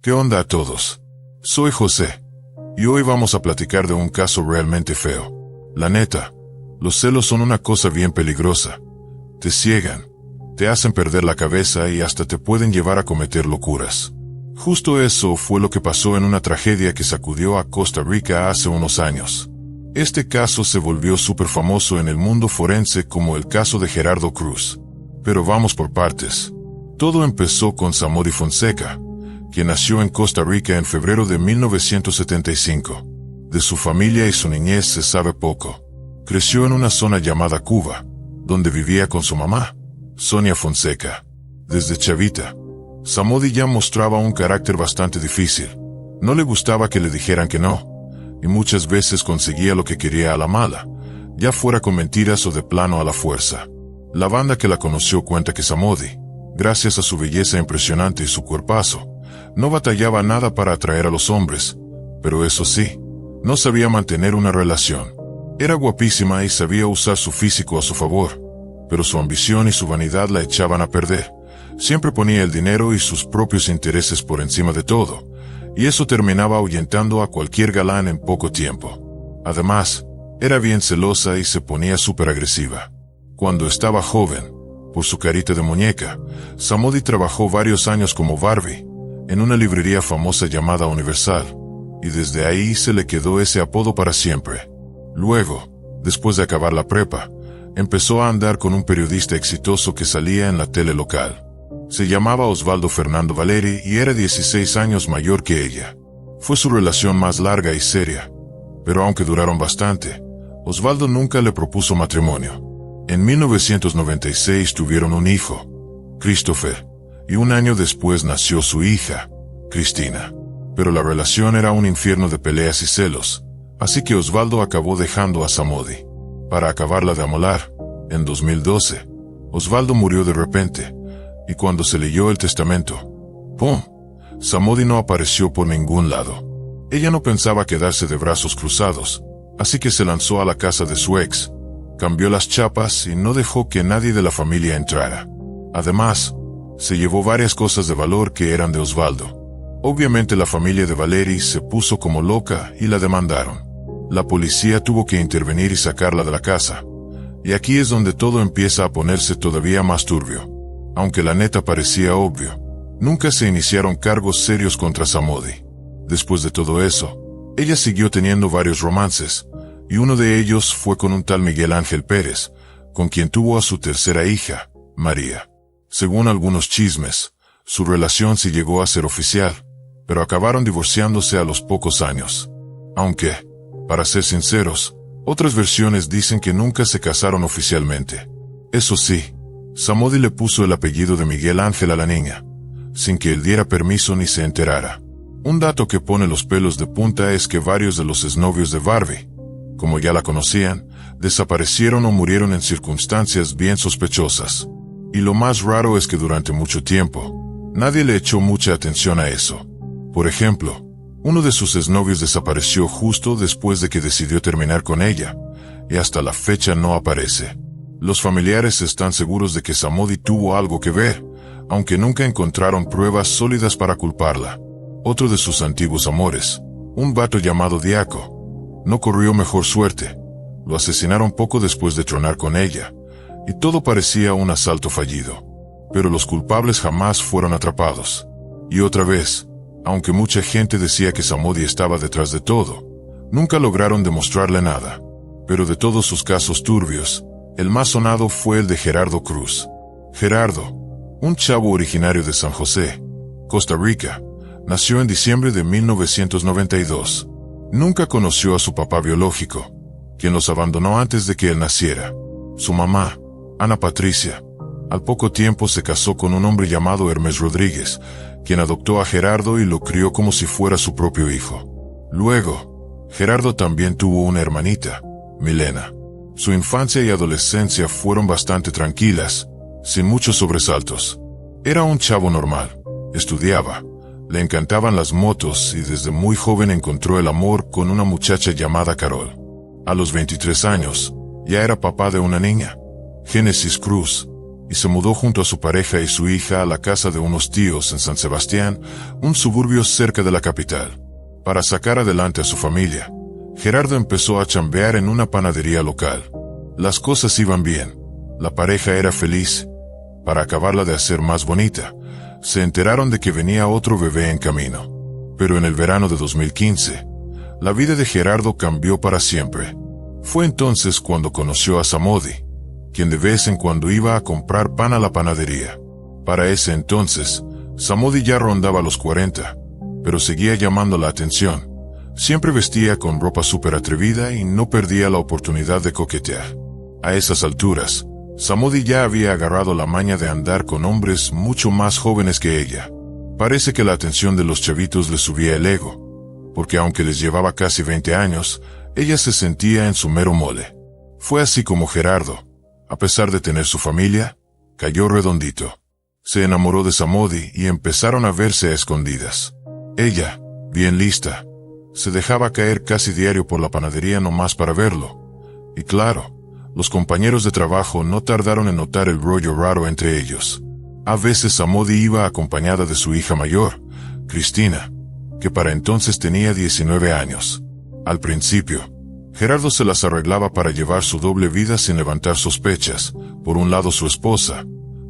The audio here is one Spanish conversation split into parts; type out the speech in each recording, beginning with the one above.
¿Qué onda a todos? Soy José, y hoy vamos a platicar de un caso realmente feo. La neta, los celos son una cosa bien peligrosa. Te ciegan, te hacen perder la cabeza y hasta te pueden llevar a cometer locuras. Justo eso fue lo que pasó en una tragedia que sacudió a Costa Rica hace unos años. Este caso se volvió súper famoso en el mundo forense como el caso de Gerardo Cruz. Pero vamos por partes. Todo empezó con Samody Fonseca, quien nació en Costa Rica en febrero de 1975. De su familia y su niñez se sabe poco. Creció en una zona llamada Cuba, donde vivía con su mamá, Sonia Fonseca. Desde chavita, Samody ya mostraba un carácter bastante difícil. No le gustaba que le dijeran que no, y muchas veces conseguía lo que quería a la mala, ya fuera con mentiras o de plano a la fuerza. La banda que la conoció cuenta que Samody, gracias a su belleza impresionante y su cuerpazo, no batallaba nada para atraer a los hombres, pero eso sí, no sabía mantener una relación. Era guapísima y sabía usar su físico a su favor, pero su ambición y su vanidad la echaban a perder. Siempre ponía el dinero y sus propios intereses por encima de todo, y eso terminaba ahuyentando a cualquier galán en poco tiempo. Además, era bien celosa y se ponía súper agresiva. Cuando estaba joven, por su carita de muñeca, Samody trabajó varios años como Barbie, en una librería famosa llamada Universal, y desde ahí se le quedó ese apodo para siempre. Luego, después de acabar la prepa, empezó a andar con un periodista exitoso que salía en la tele local. Se llamaba Osvaldo Fernando Valeri y era 16 años mayor que ella. Fue su relación más larga y seria, pero aunque duraron bastante, Osvaldo nunca le propuso matrimonio. En 1996 tuvieron un hijo, Christopher, y un año después nació su hija, Cristina. Pero la relación era un infierno de peleas y celos, así que Osvaldo acabó dejando a Samody. Para acabarla de amolar, en 2012, Osvaldo murió de repente, y cuando se leyó el testamento, ¡pum!, Samody no apareció por ningún lado. Ella no pensaba quedarse de brazos cruzados, así que se lanzó a la casa de su ex, cambió las chapas y no dejó que nadie de la familia entrara. Además, se llevó varias cosas de valor que eran de Osvaldo. Obviamente la familia de Valeri se puso como loca y la demandaron. La policía tuvo que intervenir y sacarla de la casa. Y aquí es donde todo empieza a ponerse todavía más turbio. Aunque la neta parecía obvio, nunca se iniciaron cargos serios contra Samody. Después de todo eso, ella siguió teniendo varios romances, y uno de ellos fue con un tal Miguel Ángel Pérez, con quien tuvo a su tercera hija, María. Según algunos chismes, su relación sí llegó a ser oficial, pero acabaron divorciándose a los pocos años. Aunque, para ser sinceros, otras versiones dicen que nunca se casaron oficialmente. Eso sí, Samody le puso el apellido de Miguel Ángel a la niña, sin que él diera permiso ni se enterara. Un dato que pone los pelos de punta es que varios de los exnovios de Barbie, como ya la conocían, desaparecieron o murieron en circunstancias bien sospechosas. Y lo más raro es que durante mucho tiempo, nadie le echó mucha atención a eso. Por ejemplo, uno de sus exnovios desapareció justo después de que decidió terminar con ella, y hasta la fecha no aparece. Los familiares están seguros de que Samody tuvo algo que ver, aunque nunca encontraron pruebas sólidas para culparla. Otro de sus antiguos amores, un vato llamado Diaco, no corrió mejor suerte. Lo asesinaron poco después de tronar con ella, y todo parecía un asalto fallido. Pero los culpables jamás fueron atrapados. Y otra vez, aunque mucha gente decía que Samody estaba detrás de todo, nunca lograron demostrarle nada. Pero de todos sus casos turbios, el más sonado fue el de Gerardo Cruz. Gerardo, un chavo originario de San José, Costa Rica, nació en diciembre de 1992. Nunca conoció a su papá biológico, quien los abandonó antes de que él naciera. Su mamá, Ana Patricia, al poco tiempo se casó con un hombre llamado Hermes Rodríguez, quien adoptó a Gerardo y lo crió como si fuera su propio hijo. Luego, Gerardo también tuvo una hermanita, Milena. Su infancia y adolescencia fueron bastante tranquilas, sin muchos sobresaltos. Era un chavo normal, estudiaba, le encantaban las motos y desde muy joven encontró el amor con una muchacha llamada Carol. A los 23 años, ya era papá de una niña, Génesis Cruz, y se mudó junto a su pareja y su hija a la casa de unos tíos en San Sebastián, un suburbio cerca de la capital. Para sacar adelante a su familia, Gerardo empezó a chambear en una panadería local. Las cosas iban bien, la pareja era feliz. Para acabarla de hacer más bonita, se enteraron de que venía otro bebé en camino. Pero en el verano de 2015, la vida de Gerardo cambió para siempre. Fue entonces cuando conoció a Samody, quien de vez en cuando iba a comprar pan a la panadería. Para ese entonces, Samody ya rondaba los 40, pero seguía llamando la atención. Siempre vestía con ropa súper atrevida y no perdía la oportunidad de coquetear. A esas alturas, Samody ya había agarrado la maña de andar con hombres mucho más jóvenes que ella. Parece que la atención de los chavitos le subía el ego, porque aunque les llevaba casi 20 años, ella se sentía en su mero mole. Fue así como Gerardo, a pesar de tener su familia, cayó redondito. Se enamoró de Samody y empezaron a verse a escondidas. Ella, bien lista, se dejaba caer casi diario por la panadería nomás para verlo. Y claro, los compañeros de trabajo no tardaron en notar el rollo raro entre ellos. A veces Samody iba acompañada de su hija mayor, Cristina, que para entonces tenía 19 años. Al principio, Gerardo se las arreglaba para llevar su doble vida sin levantar sospechas, por un lado su esposa,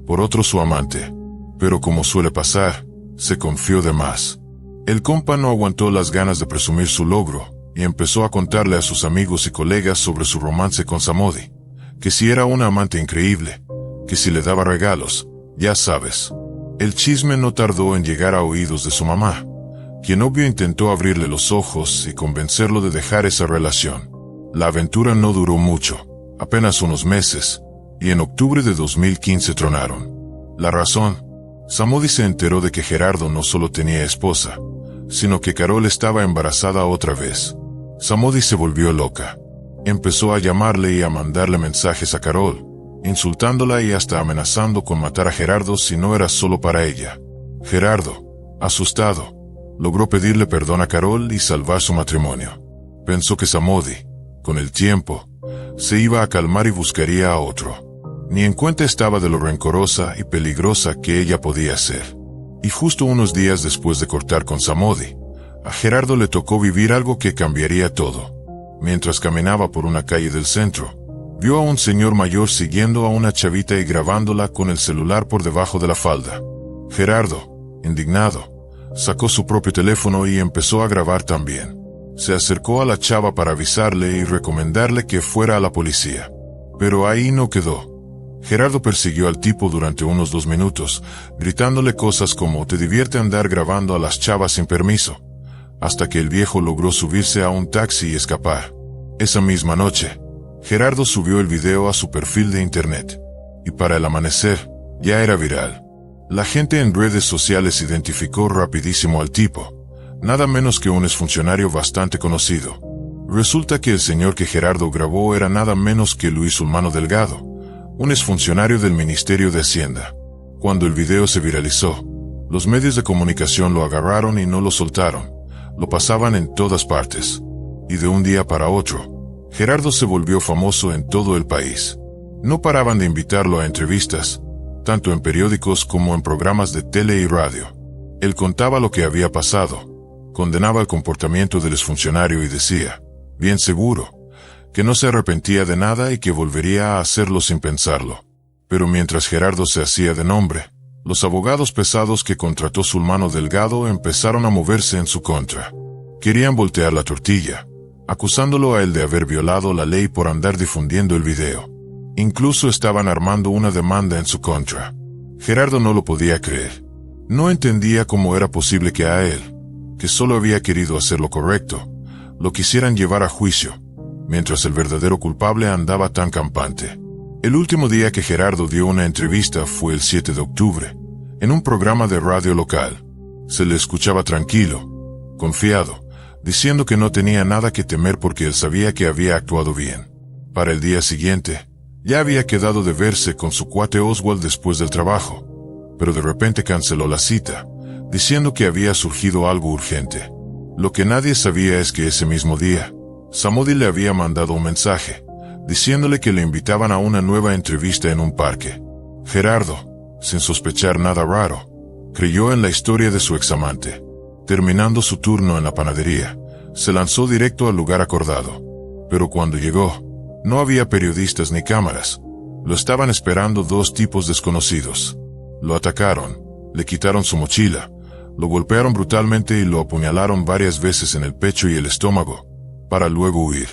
por otro su amante. Pero como suele pasar, se confió de más. El compa no aguantó las ganas de presumir su logro, y empezó a contarle a sus amigos y colegas sobre su romance con Samody, que si era una amante increíble, que si le daba regalos, ya sabes. El chisme no tardó en llegar a oídos de su mamá, quien obvio intentó abrirle los ojos y convencerlo de dejar esa relación. La aventura no duró mucho, apenas unos meses, y en octubre de 2015 tronaron. La razón: Samody se enteró de que Gerardo no solo tenía esposa, sino que Carol estaba embarazada otra vez. Samody se volvió loca. Empezó a llamarle y a mandarle mensajes a Carol, insultándola y hasta amenazando con matar a Gerardo si no era solo para ella. Gerardo, asustado, logró pedirle perdón a Carol y salvar su matrimonio. Pensó que Samody, con el tiempo, se iba a calmar y buscaría a otro. Ni en cuenta estaba de lo rencorosa y peligrosa que ella podía ser. Y justo unos días después de cortar con Samody, a Gerardo le tocó vivir algo que cambiaría todo. Mientras caminaba por una calle del centro, vio a un señor mayor siguiendo a una chavita y grabándola con el celular por debajo de la falda. Gerardo, indignado, sacó su propio teléfono y empezó a grabar también. Se acercó a la chava para avisarle y recomendarle que fuera a la policía. Pero ahí no quedó. Gerardo persiguió al tipo durante unos 2 minutos, gritándole cosas como «te divierte andar grabando a las chavas sin permiso», hasta que el viejo logró subirse a un taxi y escapar. Esa misma noche, Gerardo subió el video a su perfil de internet, y para el amanecer, ya era viral. La gente en redes sociales identificó rapidísimo al tipo, nada menos que un exfuncionario bastante conocido. Resulta que el señor que Gerardo grabó era nada menos que Luis Ulmano Delgado, un exfuncionario del Ministerio de Hacienda. Cuando el video se viralizó, los medios de comunicación lo agarraron y no lo soltaron. Lo pasaban en todas partes. Y de un día para otro, Gerardo se volvió famoso en todo el país. No paraban de invitarlo a entrevistas, tanto en periódicos como en programas de tele y radio. Él contaba lo que había pasado, condenaba el comportamiento del exfuncionario y decía, bien seguro, que no se arrepentía de nada y que volvería a hacerlo sin pensarlo. Pero mientras Gerardo se hacía de nombre, los abogados pesados que contrató Ulmano Delgado empezaron a moverse en su contra. Querían voltear la tortilla, acusándolo a él de haber violado la ley por andar difundiendo el video. Incluso estaban armando una demanda en su contra. Gerardo no lo podía creer. No entendía cómo era posible que a él, que solo había querido hacer lo correcto, lo quisieran llevar a juicio, mientras el verdadero culpable andaba tan campante. El último día que Gerardo dio una entrevista fue el 7 de octubre, en un programa de radio local. Se le escuchaba tranquilo, confiado, diciendo que no tenía nada que temer porque él sabía que había actuado bien. Para el día siguiente, ya había quedado de verse con su cuate Oswald después del trabajo, pero de repente canceló la cita, diciendo que había surgido algo urgente. Lo que nadie sabía es que ese mismo día, Samody le había mandado un mensaje, diciéndole que le invitaban a una nueva entrevista en un parque. Gerardo, sin sospechar nada raro, creyó en la historia de su examante. Terminando su turno en la panadería, se lanzó directo al lugar acordado. Pero cuando llegó, no había periodistas ni cámaras. Lo estaban esperando dos tipos desconocidos. Lo atacaron, le quitaron su mochila, lo golpearon brutalmente y lo apuñalaron varias veces en el pecho y el estómago, para luego huir.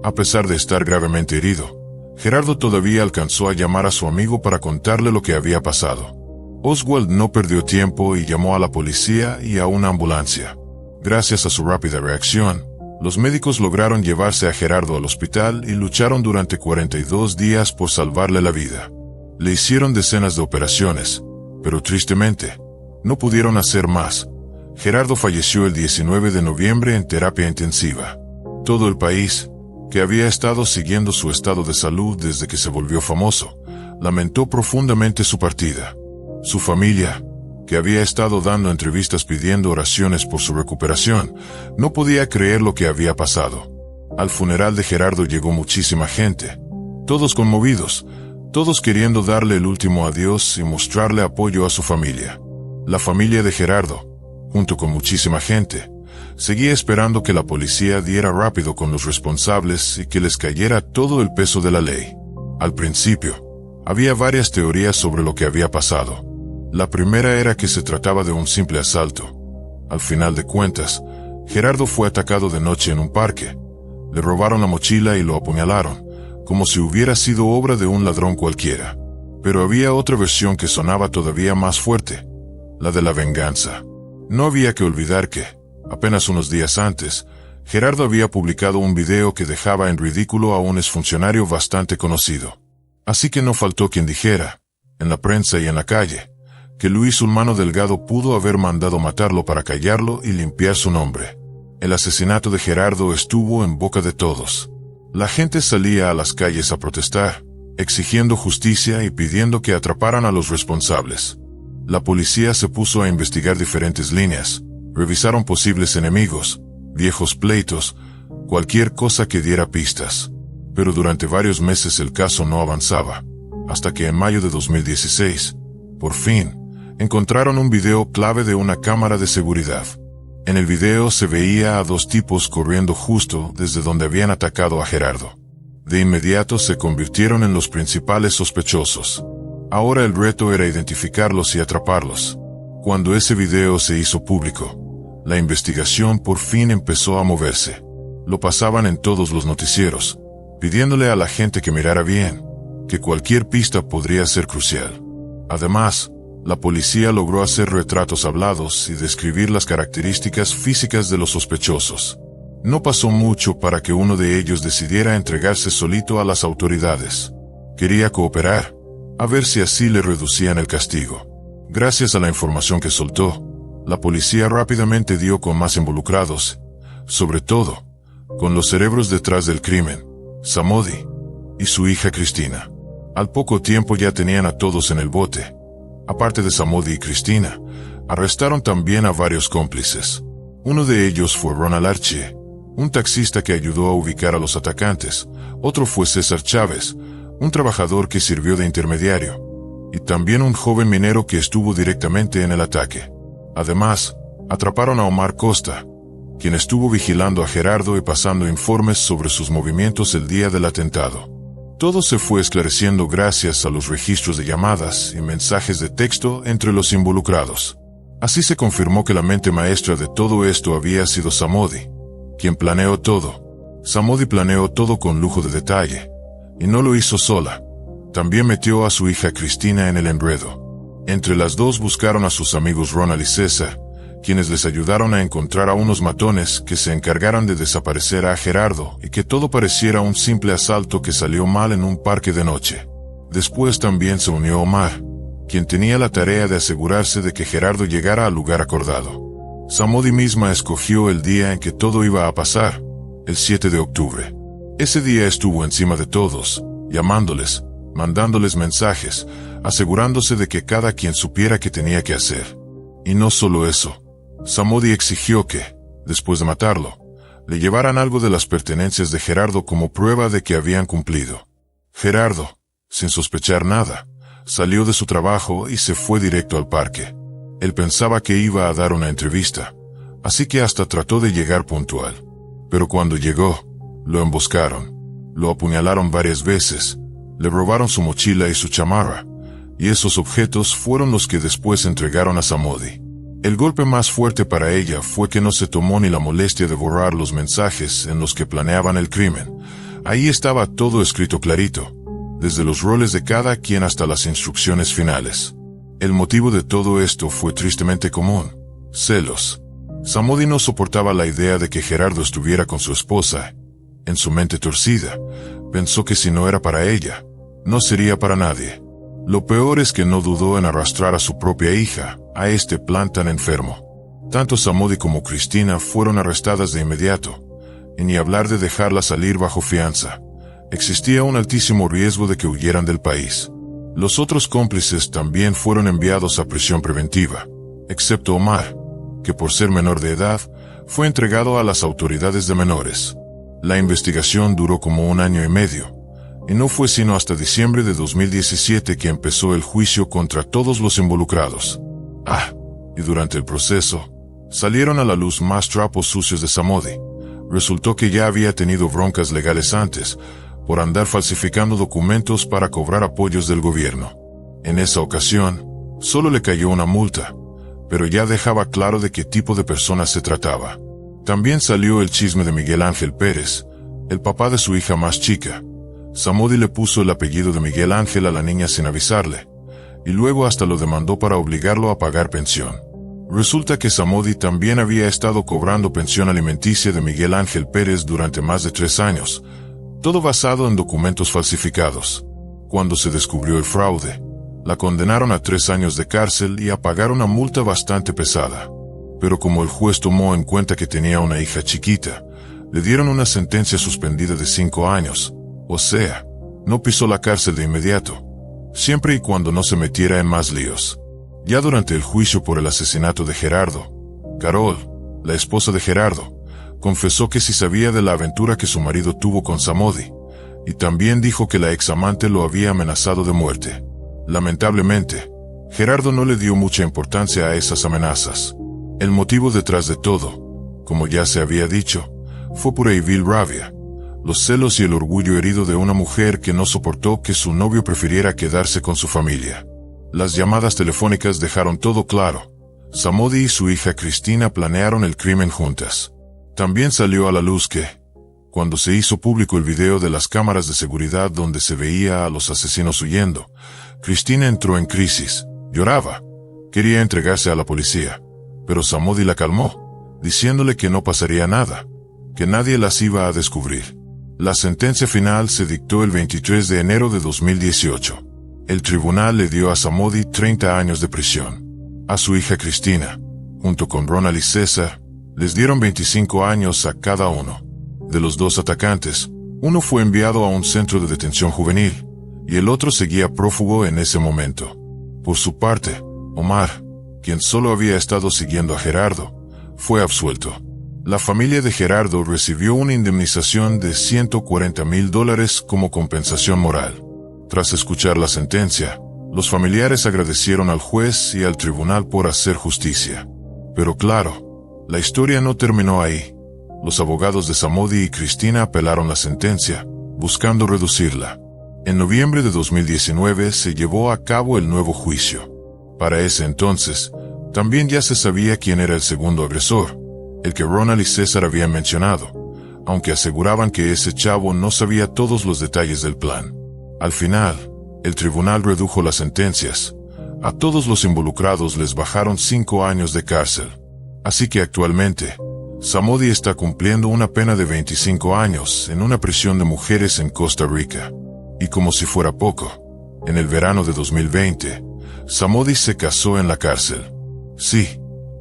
A pesar de estar gravemente herido, Gerardo todavía alcanzó a llamar a su amigo para contarle lo que había pasado. Oswald no perdió tiempo y llamó a la policía y a una ambulancia. Gracias a su rápida reacción, los médicos lograron llevarse a Gerardo al hospital y lucharon durante 42 días por salvarle la vida. Le hicieron decenas de operaciones, pero tristemente, no pudieron hacer más. Gerardo falleció el 19 de noviembre en terapia intensiva. Todo el país, que había estado siguiendo su estado de salud desde que se volvió famoso, lamentó profundamente su partida. Su familia, que había estado dando entrevistas pidiendo oraciones por su recuperación, no podía creer lo que había pasado. Al funeral de Gerardo llegó muchísima gente, todos conmovidos, todos queriendo darle el último adiós y mostrarle apoyo a su familia. La familia de Gerardo, junto con muchísima gente, seguía esperando que la policía diera rápido con los responsables y que les cayera todo el peso de la ley. Al principio, había varias teorías sobre lo que había pasado. La primera era que se trataba de un simple asalto. Al final de cuentas, Gerardo fue atacado de noche en un parque. Le robaron la mochila y lo apuñalaron, como si hubiera sido obra de un ladrón cualquiera. Pero había otra versión que sonaba todavía más fuerte, la de la venganza. No había que olvidar que, apenas unos días antes, Gerardo había publicado un video que dejaba en ridículo a un exfuncionario bastante conocido. Así que no faltó quien dijera, en la prensa y en la calle, que Luis Ulmano Delgado pudo haber mandado matarlo para callarlo y limpiar su nombre. El asesinato de Gerardo estuvo en boca de todos. La gente salía a las calles a protestar, exigiendo justicia y pidiendo que atraparan a los responsables. La policía se puso a investigar diferentes líneas, revisaron posibles enemigos, viejos pleitos, cualquier cosa que diera pistas. Pero durante varios meses el caso no avanzaba, hasta que en mayo de 2016, por fin, encontraron un video clave de una cámara de seguridad. En el video se veía a dos tipos corriendo justo desde donde habían atacado a Gerardo. De inmediato se convirtieron en los principales sospechosos. Ahora el reto era identificarlos y atraparlos. Cuando ese video se hizo público, la investigación por fin empezó a moverse. Lo pasaban en todos los noticieros, pidiéndole a la gente que mirara bien, que cualquier pista podría ser crucial. Además, la policía logró hacer retratos hablados y describir las características físicas de los sospechosos. No pasó mucho para que uno de ellos decidiera entregarse solito a las autoridades. Quería cooperar, a ver si así le reducían el castigo. Gracias a la información que soltó, la policía rápidamente dio con más involucrados, sobre todo, con los cerebros detrás del crimen, Samody y su hija Cristina. Al poco tiempo ya tenían a todos en el bote. Aparte de Samody y Cristina, arrestaron también a varios cómplices. Uno de ellos fue Ronald Archie, un taxista que ayudó a ubicar a los atacantes. Otro fue César Chávez, un trabajador que sirvió de intermediario. Y también un joven minero que estuvo directamente en el ataque. Además, atraparon a Omar Costa, quien estuvo vigilando a Gerardo y pasando informes sobre sus movimientos el día del atentado. Todo se fue esclareciendo gracias a los registros de llamadas y mensajes de texto entre los involucrados. Así se confirmó que la mente maestra de todo esto había sido Samody, quien planeó todo. Samody planeó todo con lujo de detalle, y no lo hizo sola. También metió a su hija Cristina en el enredo. Entre las dos buscaron a sus amigos Ronald y César, quienes les ayudaron a encontrar a unos matones que se encargaran de desaparecer a Gerardo y que todo pareciera un simple asalto que salió mal en un parque de noche. Después también se unió Omar, quien tenía la tarea de asegurarse de que Gerardo llegara al lugar acordado. Samody misma escogió el día en que todo iba a pasar, el 7 de octubre. Ese día estuvo encima de todos, llamándoles, mandándoles mensajes, asegurándose de que cada quien supiera qué tenía que hacer. Y no solo eso. Samody exigió que, después de matarlo, le llevaran algo de las pertenencias de Gerardo como prueba de que habían cumplido. Gerardo, sin sospechar nada, Salió de su trabajo y se fue directo al parque. Él pensaba que iba a dar una entrevista, así que hasta trató de llegar puntual. Pero cuando llegó, lo emboscaron. Lo apuñalaron varias veces, le robaron su mochila y su chamarra, y esos objetos fueron los que después entregaron a Samody. El golpe más fuerte para ella fue que no se tomó ni la molestia de borrar los mensajes en los que planeaban el crimen. Ahí estaba todo escrito clarito, desde los roles de cada quien hasta las instrucciones finales. El motivo de todo esto fue tristemente común: celos. Samody no soportaba la idea de que Gerardo estuviera con su esposa. En su mente torcida, pensó que si no era para ella, no sería para nadie. Lo peor es que no dudó en arrastrar a su propia hija a este plan tan enfermo. Tanto Samody como Cristina fueron arrestadas de inmediato, y ni hablar de dejarla salir bajo fianza. Existía un altísimo riesgo de que huyeran del país. Los otros cómplices también fueron enviados a prisión preventiva, excepto Omar, que por ser menor de edad, fue entregado a las autoridades de menores. La investigación duró como 1 año y medio, y no fue sino hasta diciembre de 2017 que empezó el juicio contra todos los involucrados. Y durante el proceso, salieron a la luz más trapos sucios de Samody. Resultó que ya había tenido broncas legales antes, por andar falsificando documentos para cobrar apoyos del gobierno. En esa ocasión, solo le cayó una multa, pero ya dejaba claro de qué tipo de persona se trataba. También salió el chisme de Miguel Ángel Pérez, el papá de su hija más chica. Samody le puso el apellido de Miguel Ángel a la niña sin avisarle, y luego hasta lo demandó para obligarlo a pagar pensión. Resulta que Samody también había estado cobrando pensión alimenticia de Miguel Ángel Pérez durante más de 3 años, todo basado en documentos falsificados. Cuando se descubrió el fraude, la condenaron a 3 años de cárcel y a pagar una multa bastante pesada. Pero como el juez tomó en cuenta que tenía una hija chiquita, le dieron una sentencia suspendida de 5 años, o sea, no pisó la cárcel de inmediato, siempre y cuando no se metiera en más líos. Ya durante el juicio por el asesinato de Gerardo, Carol, la esposa de Gerardo, confesó que sí sabía de la aventura que su marido tuvo con Samody, y también dijo que la examante lo había amenazado de muerte. Lamentablemente, Gerardo no le dio mucha importancia a esas amenazas. El motivo detrás de todo, como ya se había dicho, fue pura y vil rabia, los celos y el orgullo herido de una mujer que no soportó que su novio prefiriera quedarse con su familia. Las llamadas telefónicas dejaron todo claro. Samody y su hija Cristina planearon el crimen juntas. También salió a la luz que, cuando se hizo público el video de las cámaras de seguridad donde se veía a los asesinos huyendo, Cristina entró en crisis, lloraba, quería entregarse a la policía, pero Samody la calmó, diciéndole que no pasaría nada, que nadie las iba a descubrir. La sentencia final se dictó el 23 de enero de 2018. El tribunal le dio a Samody 30 años de prisión. A su hija Cristina, junto con Ronald y César, les dieron 25 años a cada uno. De los 2 atacantes, uno fue enviado a un centro de detención juvenil, y el otro seguía prófugo en ese momento. Por su parte, Omar, quien solo había estado siguiendo a Gerardo, fue absuelto. La familia de Gerardo recibió una indemnización de $140,000 como compensación moral. Tras escuchar la sentencia, los familiares agradecieron al juez y al tribunal por hacer justicia. Pero claro, la historia no terminó ahí. Los abogados de Samody y Cristina apelaron la sentencia, buscando reducirla. En noviembre de 2019 se llevó a cabo el nuevo juicio. Para ese entonces, también ya se sabía quién era el segundo agresor, el que Ronald y César habían mencionado, aunque aseguraban que ese chavo no sabía todos los detalles del plan. Al final, el tribunal redujo las sentencias. A todos los involucrados les bajaron 5 años de cárcel. Así que actualmente, Samody está cumpliendo una pena de 25 años en una prisión de mujeres en Costa Rica. Y como si fuera poco, en el verano de 2020, Samody se casó en la cárcel. Sí,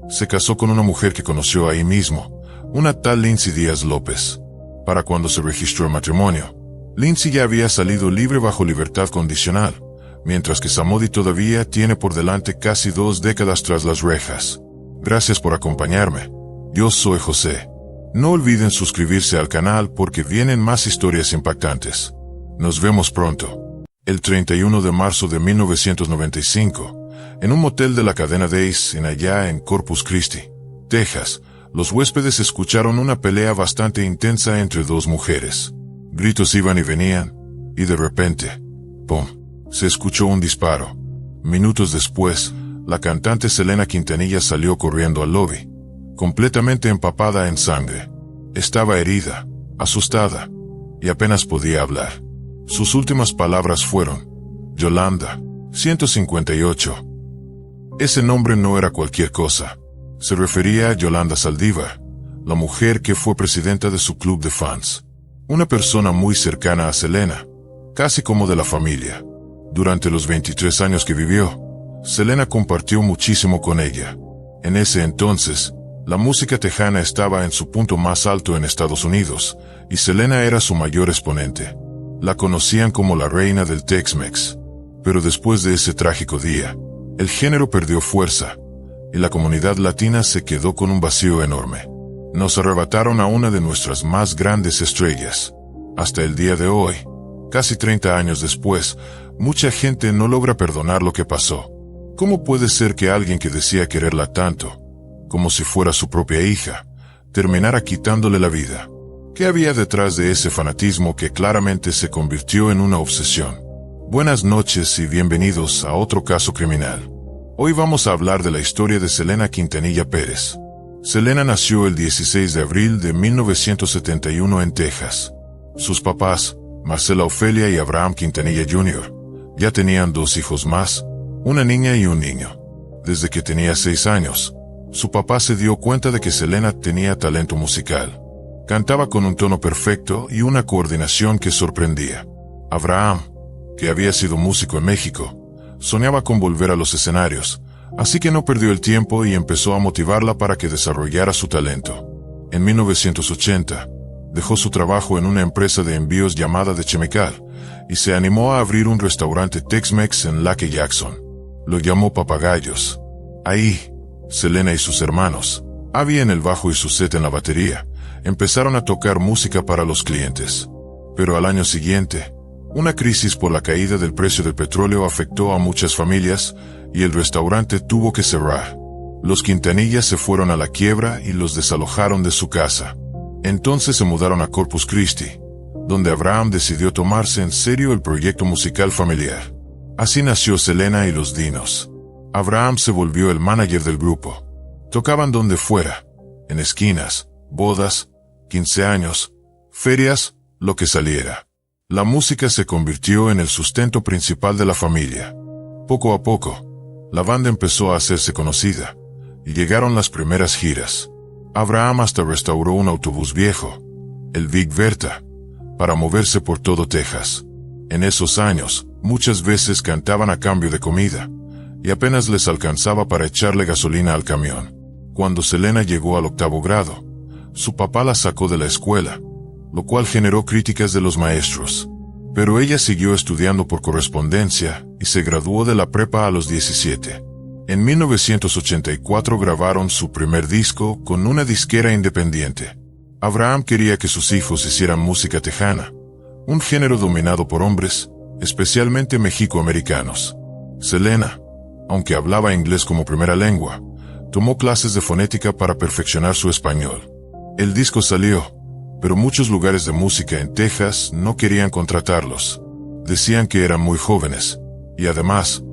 se casó con una mujer que conoció ahí mismo, una tal Lindsay Díaz López. Para cuando se registró el matrimonio, Lindsay ya había salido libre bajo libertad condicional, mientras que Samody todavía tiene por delante casi 2 décadas tras las rejas. Gracias por acompañarme. Yo soy José. No olviden suscribirse al canal porque vienen más historias impactantes. Nos vemos pronto. El 31 de marzo de 1995, en un motel de la cadena Days en allá en Corpus Christi, Texas, los huéspedes escucharon una pelea bastante intensa entre dos mujeres. Gritos iban y venían, y de repente, ¡pum!, se escuchó un disparo. Minutos después, la cantante Selena Quintanilla salió corriendo al lobby, completamente empapada en sangre. Estaba herida, asustada, y apenas podía hablar. Sus últimas palabras fueron: Yolanda, 158. Ese nombre no era cualquier cosa. Se refería a Yolanda Saldívar, la mujer que fue presidenta de su club de fans. Una persona muy cercana a Selena, casi como de la familia. Durante los 23 años que vivió, Selena compartió muchísimo con ella. En ese entonces, la música tejana estaba en su punto más alto en Estados Unidos, y Selena era su mayor exponente. La conocían como la reina del Tex-Mex. Pero después de ese trágico día, el género perdió fuerza, y la comunidad latina se quedó con un vacío enorme. Nos arrebataron a una de nuestras más grandes estrellas. Hasta el día de hoy, casi 30 años después, mucha gente no logra perdonar lo que pasó. ¿Cómo puede ser que alguien que decía quererla tanto, como si fuera su propia hija, terminara quitándole la vida? ¿Qué había detrás de ese fanatismo que claramente se convirtió en una obsesión? Buenas noches y bienvenidos a otro caso criminal. Hoy vamos a hablar de la historia de Selena Quintanilla Pérez. Selena nació el 16 de abril de 1971 en Texas. Sus papás, Marcela Ofelia y Abraham Quintanilla Jr., ya tenían dos hijos más, una niña y un niño. Desde que tenía 6 años, su papá se dio cuenta de que Selena tenía talento musical. Cantaba con un tono perfecto y una coordinación que sorprendía. Abraham, que había sido músico en México, soñaba con volver a los escenarios, así que no perdió el tiempo y empezó a motivarla para que desarrollara su talento. En 1980, dejó su trabajo en una empresa de envíos llamada The Chemical, y se animó a abrir un restaurante Tex-Mex en Lake Jackson. Lo llamó Papagayos. Ahí, Selena y sus hermanos, Abby en el bajo y Suzette en la batería, empezaron a tocar música para los clientes. Pero al año siguiente, una crisis por la caída del precio del petróleo afectó a muchas familias y el restaurante tuvo que cerrar. Los Quintanilla se fueron a la quiebra y los desalojaron de su casa. Entonces se mudaron a Corpus Christi, donde Abraham decidió tomarse en serio el proyecto musical familiar. Así nació Selena y los Dinos. Abraham se volvió el manager del grupo. Tocaban donde fuera, en esquinas, bodas, 15 años, ferias, lo que saliera. La música se convirtió en el sustento principal de la familia. Poco a poco, la banda empezó a hacerse conocida, y llegaron las primeras giras. Abraham hasta restauró un autobús viejo, el Big Bertha, para moverse por todo Texas. En esos años, muchas veces cantaban a cambio de comida, y apenas les alcanzaba para echarle gasolina al camión. Cuando Selena llegó al 8º grado, su papá la sacó de la escuela, lo cual generó críticas de los maestros. Pero ella siguió estudiando por correspondencia y se graduó de la prepa a los 17. En 1984 grabaron su primer disco con una disquera independiente. Abraham quería que sus hijos hicieran música tejana, un género dominado por hombres, especialmente mexicoamericanos. Selena, aunque hablaba inglés como primera lengua, tomó clases de fonética para perfeccionar su español. El disco salió, pero muchos lugares de música en Texas no querían contratarlos. Decían que eran muy jóvenes, y además,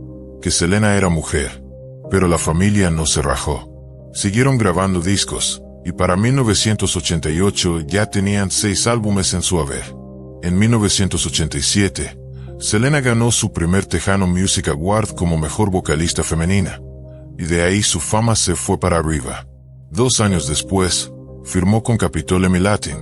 que Selena era mujer. Pero la familia no se rajó. Siguieron grabando discos, y para 1988 ya tenían 6 álbumes en su haber. En 1987, Selena ganó su primer Tejano Music Award como mejor vocalista femenina, y de ahí su fama se fue para arriba. 2 años después, firmó con Capitol Emmy Latin,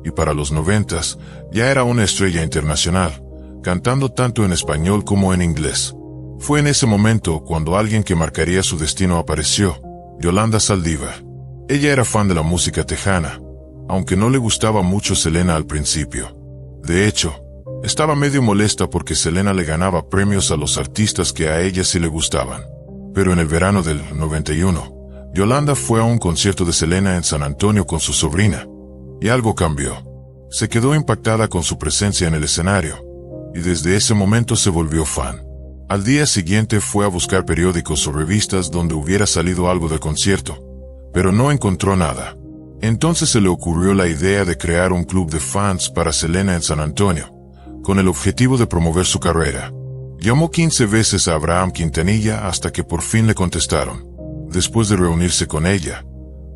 y para los 90s ya era una estrella internacional, cantando tanto en español como en inglés. Fue en ese momento cuando alguien que marcaría su destino apareció, Yolanda Saldívar. Ella era fan de la música tejana, aunque no le gustaba mucho Selena al principio. De hecho, estaba medio molesta porque Selena le ganaba premios a los artistas que a ella sí le gustaban. Pero en el verano del 91, Yolanda fue a un concierto de Selena en San Antonio con su sobrina, y algo cambió. Se quedó impactada con su presencia en el escenario, y desde ese momento se volvió fan. Al día siguiente fue a buscar periódicos o revistas donde hubiera salido algo del concierto, pero no encontró nada. Entonces se le ocurrió la idea de crear un club de fans para Selena en San Antonio, con el objetivo de promover su carrera. Llamó 15 veces a Abraham Quintanilla hasta que por fin le contestaron. Después de reunirse con ella,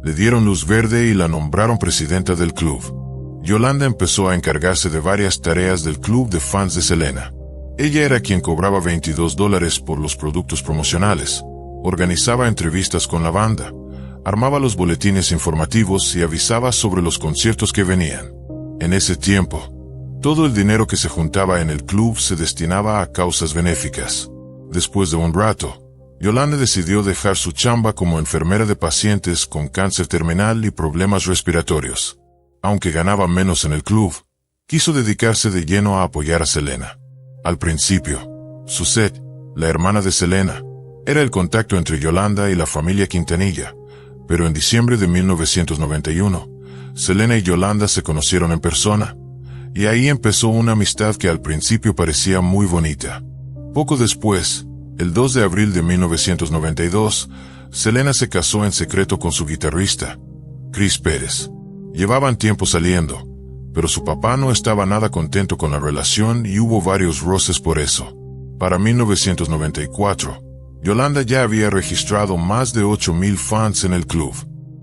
le dieron luz verde y la nombraron presidenta del club. Yolanda empezó a encargarse de varias tareas del club de fans de Selena. Ella era quien cobraba $22 por los productos promocionales, organizaba entrevistas con la banda, armaba los boletines informativos y avisaba sobre los conciertos que venían. En ese tiempo, todo el dinero que se juntaba en el club se destinaba a causas benéficas. Después de un rato, Yolanda decidió dejar su chamba como enfermera de pacientes con cáncer terminal y problemas respiratorios. Aunque ganaba menos en el club, quiso dedicarse de lleno a apoyar a Selena. Al principio, Suzette, la hermana de Selena, era el contacto entre Yolanda y la familia Quintanilla, pero en diciembre de 1991, Selena y Yolanda se conocieron en persona, y ahí empezó una amistad que al principio parecía muy bonita. Poco después, el 2 de abril de 1992, Selena se casó en secreto con su guitarrista, Chris Pérez. Llevaban tiempo saliendo, pero su papá no estaba nada contento con la relación y hubo varios roces por eso. Para 1994, Yolanda ya había registrado más de 8,000 fans en el club.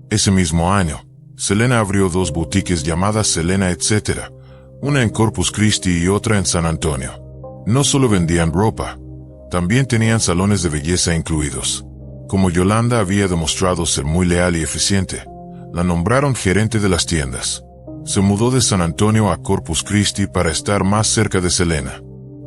Ese mismo año, Selena abrió 2 boutiques llamadas Selena Etc., una en Corpus Christi y otra en San Antonio. No solo vendían ropa, también tenían salones de belleza incluidos. Como Yolanda había demostrado ser muy leal y eficiente, la nombraron gerente de las tiendas. Se mudó de San Antonio a Corpus Christi para estar más cerca de Selena.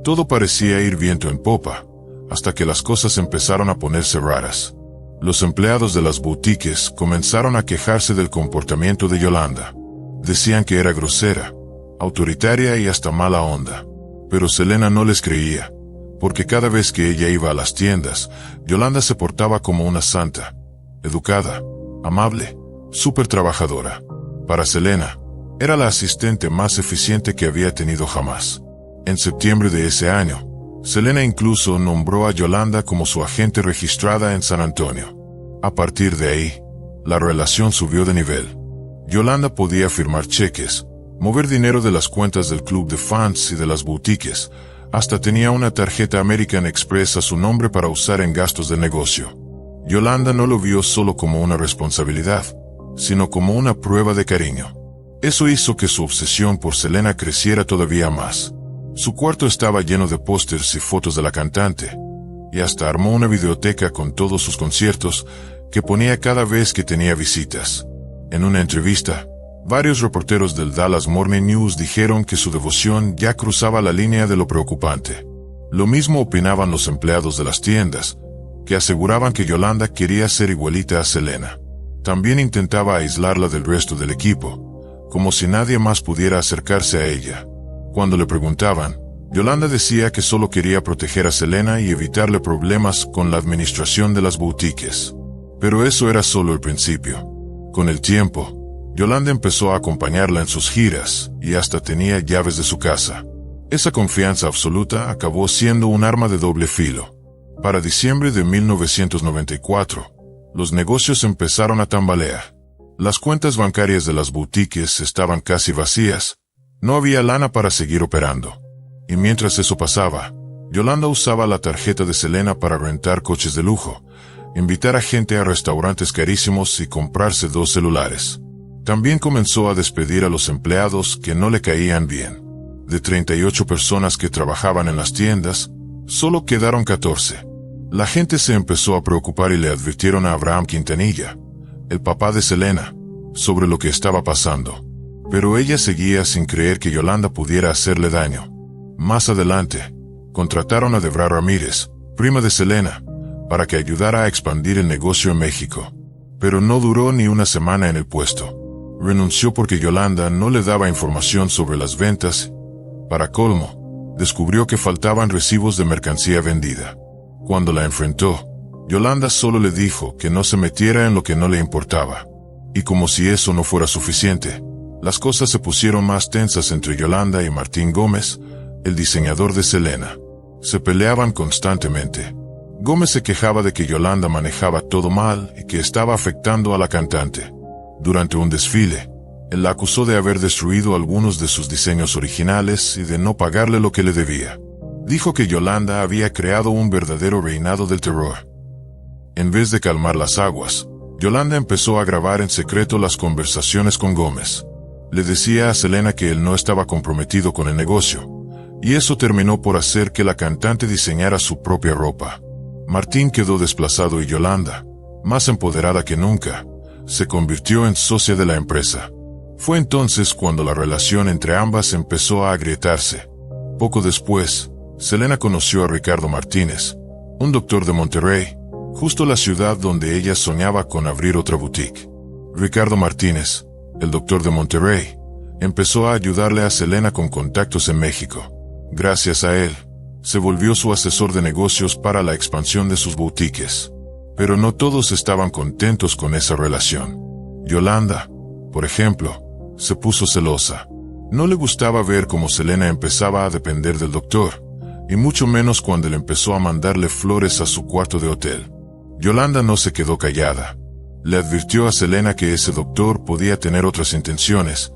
Todo parecía ir viento en popa, hasta que las cosas empezaron a ponerse raras. Los empleados de las boutiques comenzaron a quejarse del comportamiento de Yolanda. Decían que era grosera, autoritaria y hasta mala onda. Pero Selena no les creía, porque cada vez que ella iba a las tiendas, Yolanda se portaba como una santa, educada, amable, súper trabajadora. Para Selena, era la asistente más eficiente que había tenido jamás. En septiembre de ese año, Selena incluso nombró a Yolanda como su agente registrada en San Antonio. A partir de ahí, la relación subió de nivel. Yolanda podía firmar cheques, mover dinero de las cuentas del club de fans y de las boutiques, hasta tenía una tarjeta American Express a su nombre para usar en gastos del negocio. Yolanda no lo vio solo como una responsabilidad, sino como una prueba de cariño. Eso hizo que su obsesión por Selena creciera todavía más. Su cuarto estaba lleno de pósters y fotos de la cantante, y hasta armó una videoteca con todos sus conciertos que ponía cada vez que tenía visitas. En una entrevista, varios reporteros del Dallas Morning News dijeron que su devoción ya cruzaba la línea de lo preocupante. Lo mismo opinaban los empleados de las tiendas, que aseguraban que Yolanda quería ser igualita a Selena. También intentaba aislarla del resto del equipo, como si nadie más pudiera acercarse a ella. Cuando le preguntaban, Yolanda decía que solo quería proteger a Selena y evitarle problemas con la administración de las boutiques. Pero eso era solo el principio. Con el tiempo, Yolanda empezó a acompañarla en sus giras y hasta tenía llaves de su casa. Esa confianza absoluta acabó siendo un arma de doble filo. Para diciembre de 1994, los negocios empezaron a tambalear. Las cuentas bancarias de las boutiques estaban casi vacías. No había lana para seguir operando. Y mientras eso pasaba, Yolanda usaba la tarjeta de Selena para rentar coches de lujo, invitar a gente a restaurantes carísimos y comprarse 2 celulares. También comenzó a despedir a los empleados que no le caían bien. De 38 personas que trabajaban en las tiendas, solo quedaron 14. La gente se empezó a preocupar y le advirtieron a Abraham Quintanilla, el papá de Selena, sobre lo que estaba pasando. Pero ella seguía sin creer que Yolanda pudiera hacerle daño. Más adelante, contrataron a Debra Ramírez, prima de Selena, para que ayudara a expandir el negocio en México. Pero no duró ni una semana en el puesto. Renunció porque Yolanda no le daba información sobre las ventas. Para colmo, descubrió que faltaban recibos de mercancía vendida. Cuando la enfrentó, Yolanda solo le dijo que no se metiera en lo que no le importaba. Y como si eso no fuera suficiente, las cosas se pusieron más tensas entre Yolanda y Martín Gómez, el diseñador de Selena. Se peleaban constantemente. Gómez se quejaba de que Yolanda manejaba todo mal y que estaba afectando a la cantante. Durante un desfile, él la acusó de haber destruido algunos de sus diseños originales y de no pagarle lo que le debía. Dijo que Yolanda había creado un verdadero reinado del terror. En vez de calmar las aguas, Yolanda empezó a grabar en secreto las conversaciones con Gómez. Le decía a Selena que él no estaba comprometido con el negocio, y eso terminó por hacer que la cantante diseñara su propia ropa. Martín quedó desplazado y Yolanda, más empoderada que nunca, se convirtió en socia de la empresa. Fue entonces cuando la relación entre ambas empezó a agrietarse. Poco después, Selena conoció a Ricardo Martínez, un doctor de Monterrey, justo la ciudad donde ella soñaba con abrir otra boutique. Ricardo Martínez, el doctor de Monterrey, empezó a ayudarle a Selena con contactos en México. Gracias a él, se volvió su asesor de negocios para la expansión de sus boutiques. Pero no todos estaban contentos con esa relación. Yolanda, por ejemplo, se puso celosa. No le gustaba ver cómo Selena empezaba a depender del doctor, y mucho menos cuando él empezó a mandarle flores a su cuarto de hotel. Yolanda no se quedó callada. Le advirtió a Selena que ese doctor podía tener otras intenciones,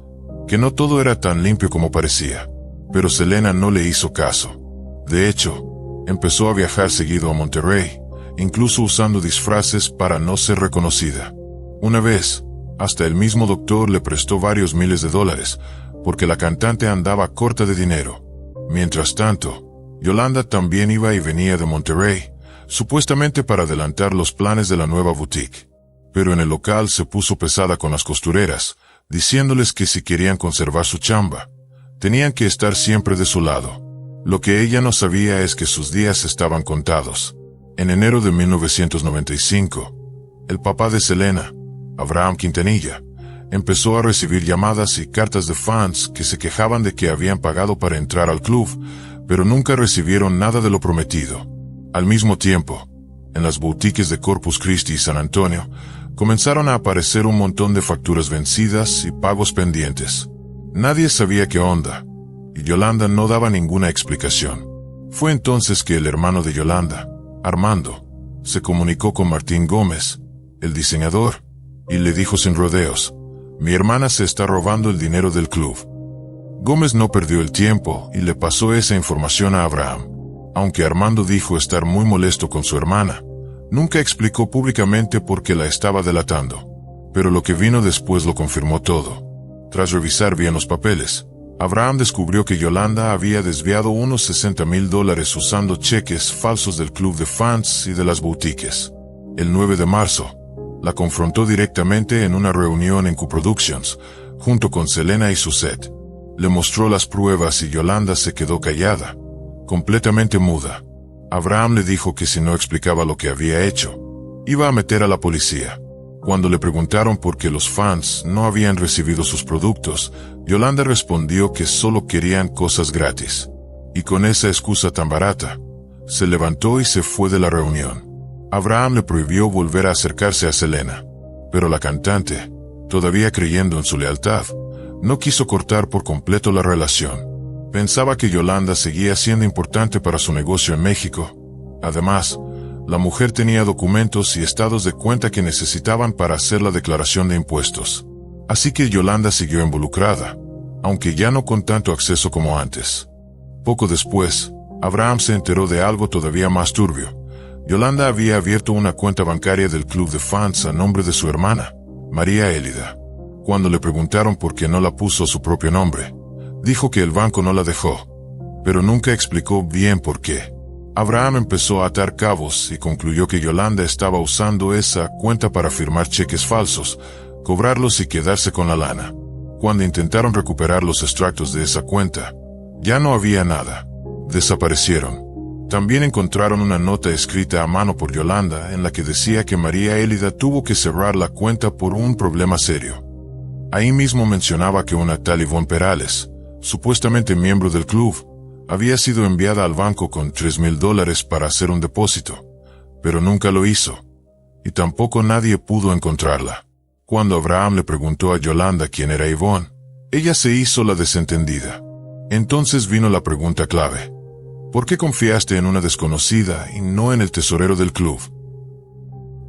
que no todo era tan limpio como parecía. Pero Selena no le hizo caso. De hecho, empezó a viajar seguido a Monterrey, incluso usando disfraces para no ser reconocida. Una vez, hasta el mismo doctor le prestó varios miles de dólares, porque la cantante andaba corta de dinero. Mientras tanto, Yolanda también iba y venía de Monterrey, supuestamente para adelantar los planes de la nueva boutique. Pero en el local se puso pesada con las costureras, diciéndoles que si querían conservar su chamba, tenían que estar siempre de su lado. Lo que ella no sabía es que sus días estaban contados. En enero de 1995, el papá de Selena, Abraham Quintanilla, empezó a recibir llamadas y cartas de fans que se quejaban de que habían pagado para entrar al club, pero nunca recibieron nada de lo prometido. Al mismo tiempo, en las boutiques de Corpus Christi y San Antonio, comenzaron a aparecer un montón de facturas vencidas y pagos pendientes. Nadie sabía qué onda, y Yolanda no daba ninguna explicación. Fue entonces que el hermano de Yolanda, Armando, se comunicó con Martín Gómez, el diseñador, y le dijo sin rodeos: «Mi hermana se está robando el dinero del club». Gómez no perdió el tiempo y le pasó esa información a Abraham. Aunque Armando dijo estar muy molesto con su hermana, nunca explicó públicamente por qué la estaba delatando. Pero lo que vino después lo confirmó todo. Tras revisar bien los papeles, Abraham descubrió que Yolanda había desviado unos $60,000 usando cheques falsos del club de fans y de las boutiques. El 9 de marzo, la confrontó directamente en una reunión en Q-Productions, junto con Selena y su set. Le mostró las pruebas y Yolanda se quedó callada, completamente muda. Abraham le dijo que si no explicaba lo que había hecho, iba a meter a la policía. Cuando le preguntaron por qué los fans no habían recibido sus productos, Yolanda respondió que solo querían cosas gratis. Y con esa excusa tan barata, se levantó y se fue de la reunión. Abraham le prohibió volver a acercarse a Selena. Pero la cantante, todavía creyendo en su lealtad, no quiso cortar por completo la relación. Pensaba que Yolanda seguía siendo importante para su negocio en México. Además, la mujer tenía documentos y estados de cuenta que necesitaban para hacer la declaración de impuestos. Así que Yolanda siguió involucrada, aunque ya no con tanto acceso como antes. Poco después, Abraham se enteró de algo todavía más turbio. Yolanda había abierto una cuenta bancaria del club de fans a nombre de su hermana, María Élida. Cuando le preguntaron por qué no la puso a su propio nombre, dijo que el banco no la dejó, pero nunca explicó bien por qué. Abraham empezó a atar cabos y concluyó que Yolanda estaba usando esa cuenta para firmar cheques falsos, cobrarlos y quedarse con la lana. Cuando intentaron recuperar los extractos de esa cuenta, ya no había nada. Desaparecieron. También encontraron una nota escrita a mano por Yolanda en la que decía que María Élida tuvo que cerrar la cuenta por un problema serio. Ahí mismo mencionaba que una tal Ivonne Perales, supuestamente miembro del club, había sido enviada al banco con $3,000 para hacer un depósito, pero nunca lo hizo, y tampoco nadie pudo encontrarla. Cuando Abraham le preguntó a Yolanda quién era Ivonne, ella se hizo la desentendida. Entonces vino la pregunta clave. ¿Por qué confiaste en una desconocida y no en el tesorero del club?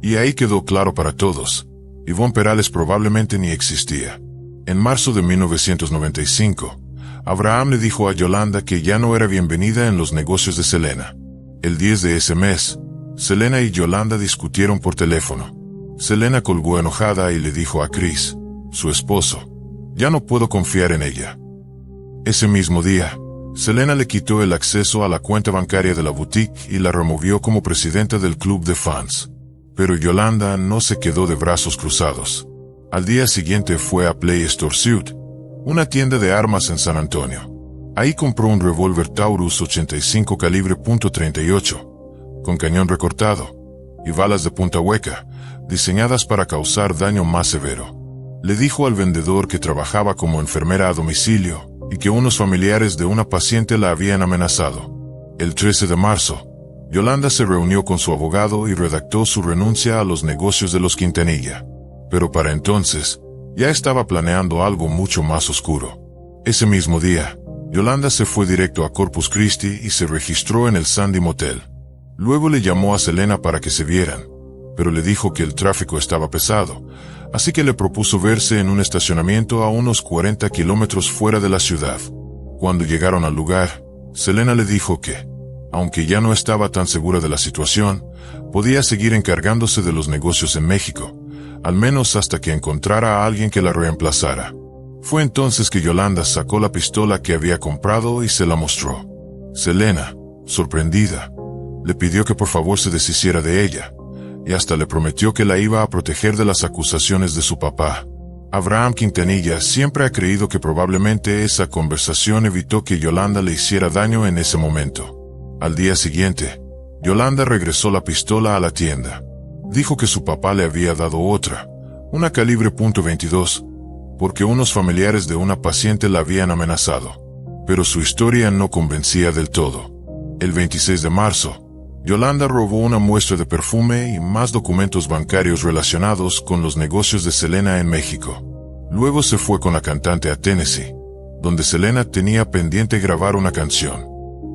Y ahí quedó claro para todos. Ivonne Perales probablemente ni existía. En marzo de 1995, Abraham le dijo a Yolanda que ya no era bienvenida en los negocios de Selena. El 10 de ese mes, Selena y Yolanda discutieron por teléfono. Selena colgó enojada y le dijo a Chris, su esposo, ya no puedo confiar en ella. Ese mismo día, Selena le quitó el acceso a la cuenta bancaria de la boutique y la removió como presidenta del club de fans. Pero Yolanda no se quedó de brazos cruzados. Al día siguiente fue a Play Store Suit, una tienda de armas en San Antonio. Ahí compró un revólver Taurus 85 calibre .38, con cañón recortado, y balas de punta hueca, diseñadas para causar daño más severo. Le dijo al vendedor que trabajaba como enfermera a domicilio y que unos familiares de una paciente la habían amenazado. El 13 de marzo, Yolanda se reunió con su abogado y redactó su renuncia a los negocios de los Quintanilla. Pero para entonces, ya estaba planeando algo mucho más oscuro. Ese mismo día, Yolanda se fue directo a Corpus Christi y se registró en el Sandy Motel. Luego le llamó a Selena para que se vieran, pero le dijo que el tráfico estaba pesado, así que le propuso verse en un estacionamiento a unos 40 kilómetros fuera de la ciudad. Cuando llegaron al lugar, Selena le dijo que, aunque ya no estaba tan segura de la situación, podía seguir encargándose de los negocios en México, al menos hasta que encontrara a alguien que la reemplazara. Fue entonces que Yolanda sacó la pistola que había comprado y se la mostró. Selena, sorprendida, le pidió que por favor se deshiciera de ella, y hasta le prometió que la iba a proteger de las acusaciones de su papá. Abraham Quintanilla siempre ha creído que probablemente esa conversación evitó que Yolanda le hiciera daño en ese momento. Al día siguiente, Yolanda regresó la pistola a la tienda. Dijo que su papá le había dado otra, una calibre .22, porque unos familiares de una paciente la habían amenazado. Pero su historia no convencía del todo. El 26 de marzo, Yolanda robó una muestra de perfume y más documentos bancarios relacionados con los negocios de Selena en México. Luego se fue con la cantante a Tennessee, donde Selena tenía pendiente grabar una canción.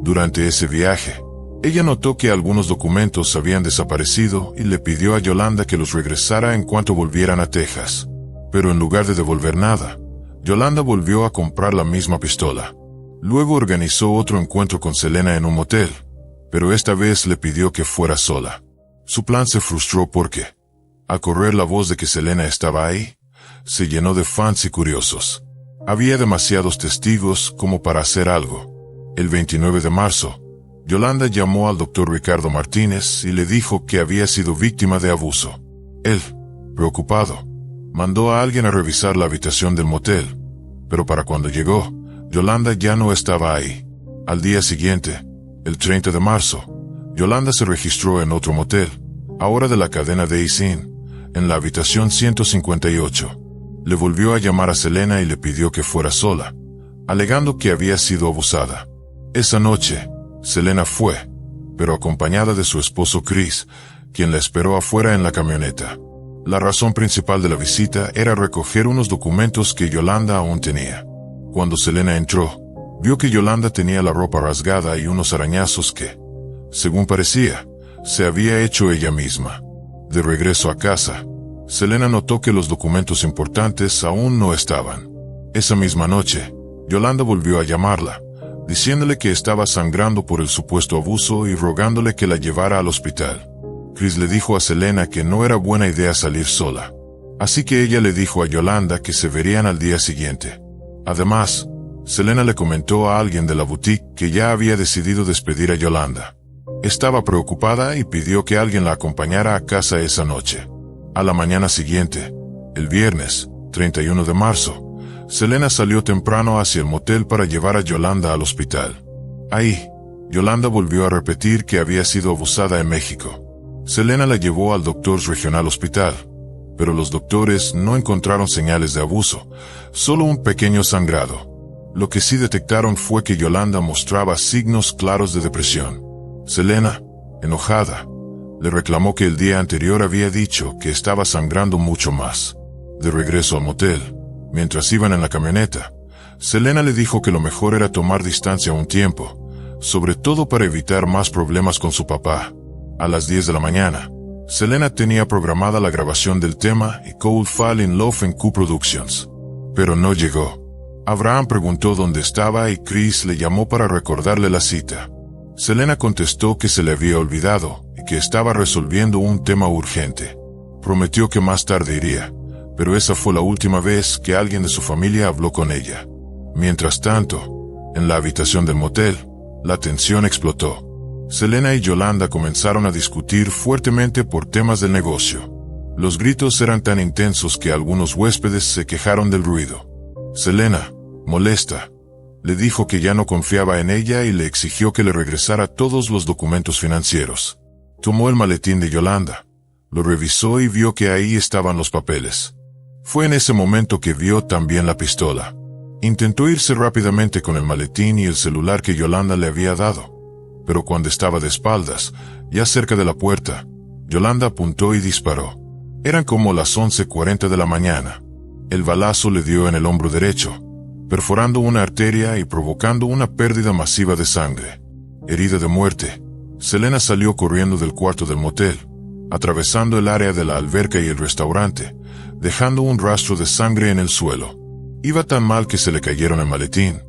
Durante ese viaje, ella notó que algunos documentos habían desaparecido y le pidió a Yolanda que los regresara en cuanto volvieran a Texas. Pero en lugar de devolver nada, Yolanda volvió a comprar la misma pistola. Luego organizó otro encuentro con Selena en un motel, pero esta vez le pidió que fuera sola. Su plan se frustró porque, al correr la voz de que Selena estaba ahí, se llenó de fans y curiosos. Había demasiados testigos como para hacer algo. El 29 de marzo, Yolanda llamó al doctor Ricardo Martínez y le dijo que había sido víctima de abuso. Él, preocupado, mandó a alguien a revisar la habitación del motel, pero para cuando llegó, Yolanda ya no estaba ahí. Al día siguiente, el 30 de marzo, Yolanda se registró en otro motel, ahora de la cadena Days Inn, en la habitación 158. Le volvió a llamar a Selena y le pidió que fuera sola, alegando que había sido abusada. Esa noche, Selena fue, pero acompañada de su esposo Chris, quien la esperó afuera en la camioneta. La razón principal de la visita era recoger unos documentos que Yolanda aún tenía. Cuando Selena entró, vio que Yolanda tenía la ropa rasgada y unos arañazos que, según parecía, se había hecho ella misma. De regreso a casa, Selena notó que los documentos importantes aún no estaban. Esa misma noche, Yolanda volvió a llamarla, diciéndole que estaba sangrando por el supuesto abuso y rogándole que la llevara al hospital. Chris le dijo a Selena que no era buena idea salir sola, así que ella le dijo a Yolanda que se verían al día siguiente. Además, Selena le comentó a alguien de la boutique que ya había decidido despedir a Yolanda. Estaba preocupada y pidió que alguien la acompañara a casa esa noche. A la mañana siguiente, el viernes, 31 de marzo, Selena salió temprano hacia el motel para llevar a Yolanda al hospital. Ahí, Yolanda volvió a repetir que había sido abusada en México. Selena la llevó al doctor regional hospital, pero los doctores no encontraron señales de abuso, solo un pequeño sangrado. Lo que sí detectaron fue que Yolanda mostraba signos claros de depresión. Selena, enojada, le reclamó que el día anterior había dicho que estaba sangrando mucho más. De regreso al motel, mientras iban en la camioneta, Selena le dijo que lo mejor era tomar distancia un tiempo, sobre todo para evitar más problemas con su papá. A las 10 de la mañana, Selena tenía programada la grabación del tema y Cold Fall in Love en Q Productions. Pero no llegó. Abraham preguntó dónde estaba y Chris le llamó para recordarle la cita. Selena contestó que se le había olvidado y que estaba resolviendo un tema urgente. Prometió que más tarde iría, pero esa fue la última vez que alguien de su familia habló con ella. Mientras tanto, en la habitación del motel, la tensión explotó. Selena y Yolanda comenzaron a discutir fuertemente por temas del negocio. Los gritos eran tan intensos que algunos huéspedes se quejaron del ruido. Selena, molesta, le dijo que ya no confiaba en ella y le exigió que le regresara todos los documentos financieros. Tomó el maletín de Yolanda, lo revisó y vio que ahí estaban los papeles. Fue en ese momento que vio también la pistola. Intentó irse rápidamente con el maletín y el celular que Yolanda le había dado. Pero cuando estaba de espaldas, ya cerca de la puerta, Yolanda apuntó y disparó. Eran como las 11:40 de la mañana. El balazo le dio en el hombro derecho, perforando una arteria y provocando una pérdida masiva de sangre. Herida de muerte, Selena salió corriendo del cuarto del motel, atravesando el área de la alberca y el restaurante, dejando un rastro de sangre en el suelo. Iba tan mal que se le cayeron el maletín,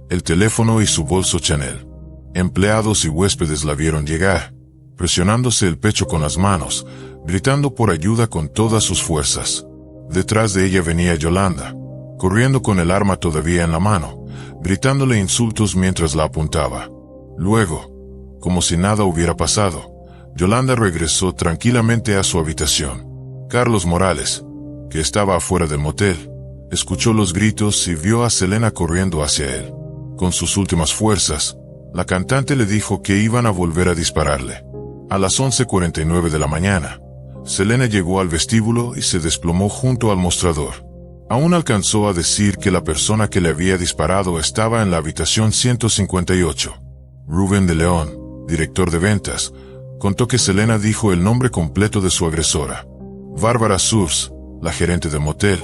el teléfono y su bolso Chanel. Empleados y huéspedes la vieron llegar, presionándose el pecho con las manos, gritando por ayuda con todas sus fuerzas. Detrás de ella venía Yolanda, corriendo con el arma todavía en la mano, gritándole insultos mientras la apuntaba. Luego, como si nada hubiera pasado, Yolanda regresó tranquilamente a su habitación. Carlos Morales, que estaba afuera del motel, escuchó los gritos y vio a Selena corriendo hacia él. Con sus últimas fuerzas, la cantante le dijo que iban a volver a dispararle. A las 11:49 de la mañana, Selena llegó al vestíbulo y se desplomó junto al mostrador. Aún alcanzó a decir que la persona que le había disparado estaba en la habitación 158. Rubén de León, director de ventas, contó que Selena dijo el nombre completo de su agresora. Bárbara Surs, la gerente del motel,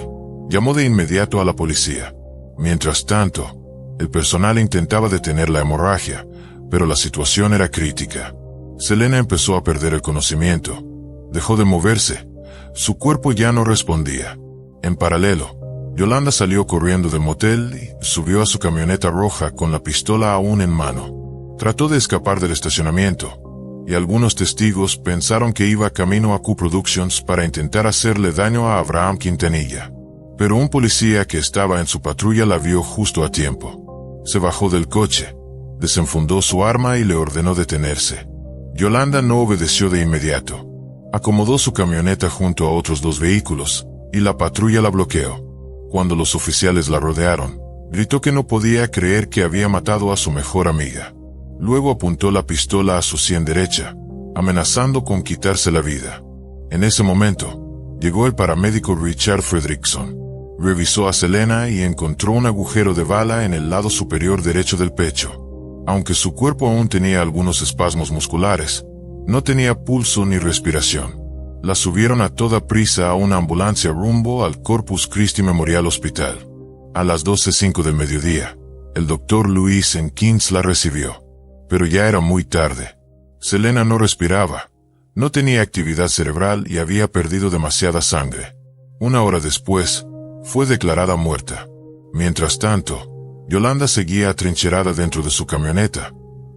llamó de inmediato a la policía. Mientras tanto, el personal intentaba detener la hemorragia, pero la situación era crítica. Selena empezó a perder el conocimiento. Dejó de moverse. Su cuerpo ya no respondía. En paralelo, Yolanda salió corriendo del motel y subió a su camioneta roja con la pistola aún en mano. Trató de escapar del estacionamiento, y algunos testigos pensaron que iba camino a Q Productions para intentar hacerle daño a Abraham Quintanilla. Pero un policía que estaba en su patrulla la vio justo a tiempo. Se bajó del coche, desenfundó su arma y le ordenó detenerse. Yolanda no obedeció de inmediato. Acomodó su camioneta junto a otros dos vehículos, y la patrulla la bloqueó. Cuando los oficiales la rodearon, gritó que no podía creer que había matado a su mejor amiga. Luego apuntó la pistola a su sien derecha, amenazando con quitarse la vida. En ese momento, llegó el paramédico Richard Fredrickson. Revisó a Selena y encontró un agujero de bala en el lado superior derecho del pecho. Aunque su cuerpo aún tenía algunos espasmos musculares, no tenía pulso ni respiración. La subieron a toda prisa a una ambulancia rumbo al Corpus Christi Memorial Hospital. A las 12:05 del mediodía, el doctor Luis Enkins la recibió. Pero ya era muy tarde. Selena no respiraba, no tenía actividad cerebral y había perdido demasiada sangre. Una hora después, fue declarada muerta. Mientras tanto, Yolanda seguía atrincherada dentro de su camioneta,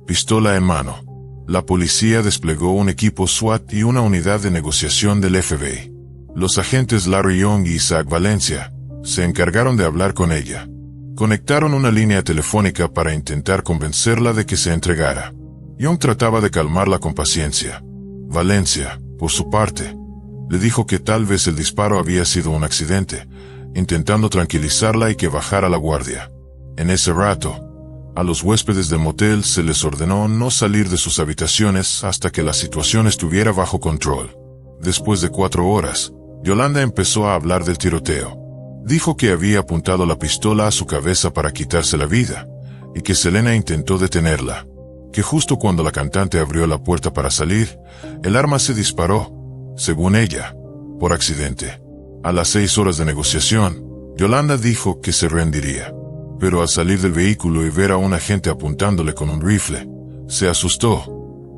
pistola en mano. La policía desplegó un equipo SWAT y una unidad de negociación del FBI. Los agentes Larry Young y Isaac Valencia se encargaron de hablar con ella. Conectaron una línea telefónica para intentar convencerla de que se entregara. Young trataba de calmarla con paciencia. Valencia, por su parte, le dijo que tal vez el disparo había sido un accidente, intentando tranquilizarla y que bajara la guardia. En ese rato, a los huéspedes del motel se les ordenó no salir de sus habitaciones hasta que la situación estuviera bajo control. Después de 4 horas, Yolanda empezó a hablar del tiroteo. Dijo que había apuntado la pistola a su cabeza para quitarse la vida, y que Selena intentó detenerla. Que justo cuando la cantante abrió la puerta para salir, el arma se disparó, según ella, por accidente. A las 6 horas de negociación, Yolanda dijo que se rendiría. pero al salir del vehículo y ver a un agente apuntándole con un rifle, se asustó.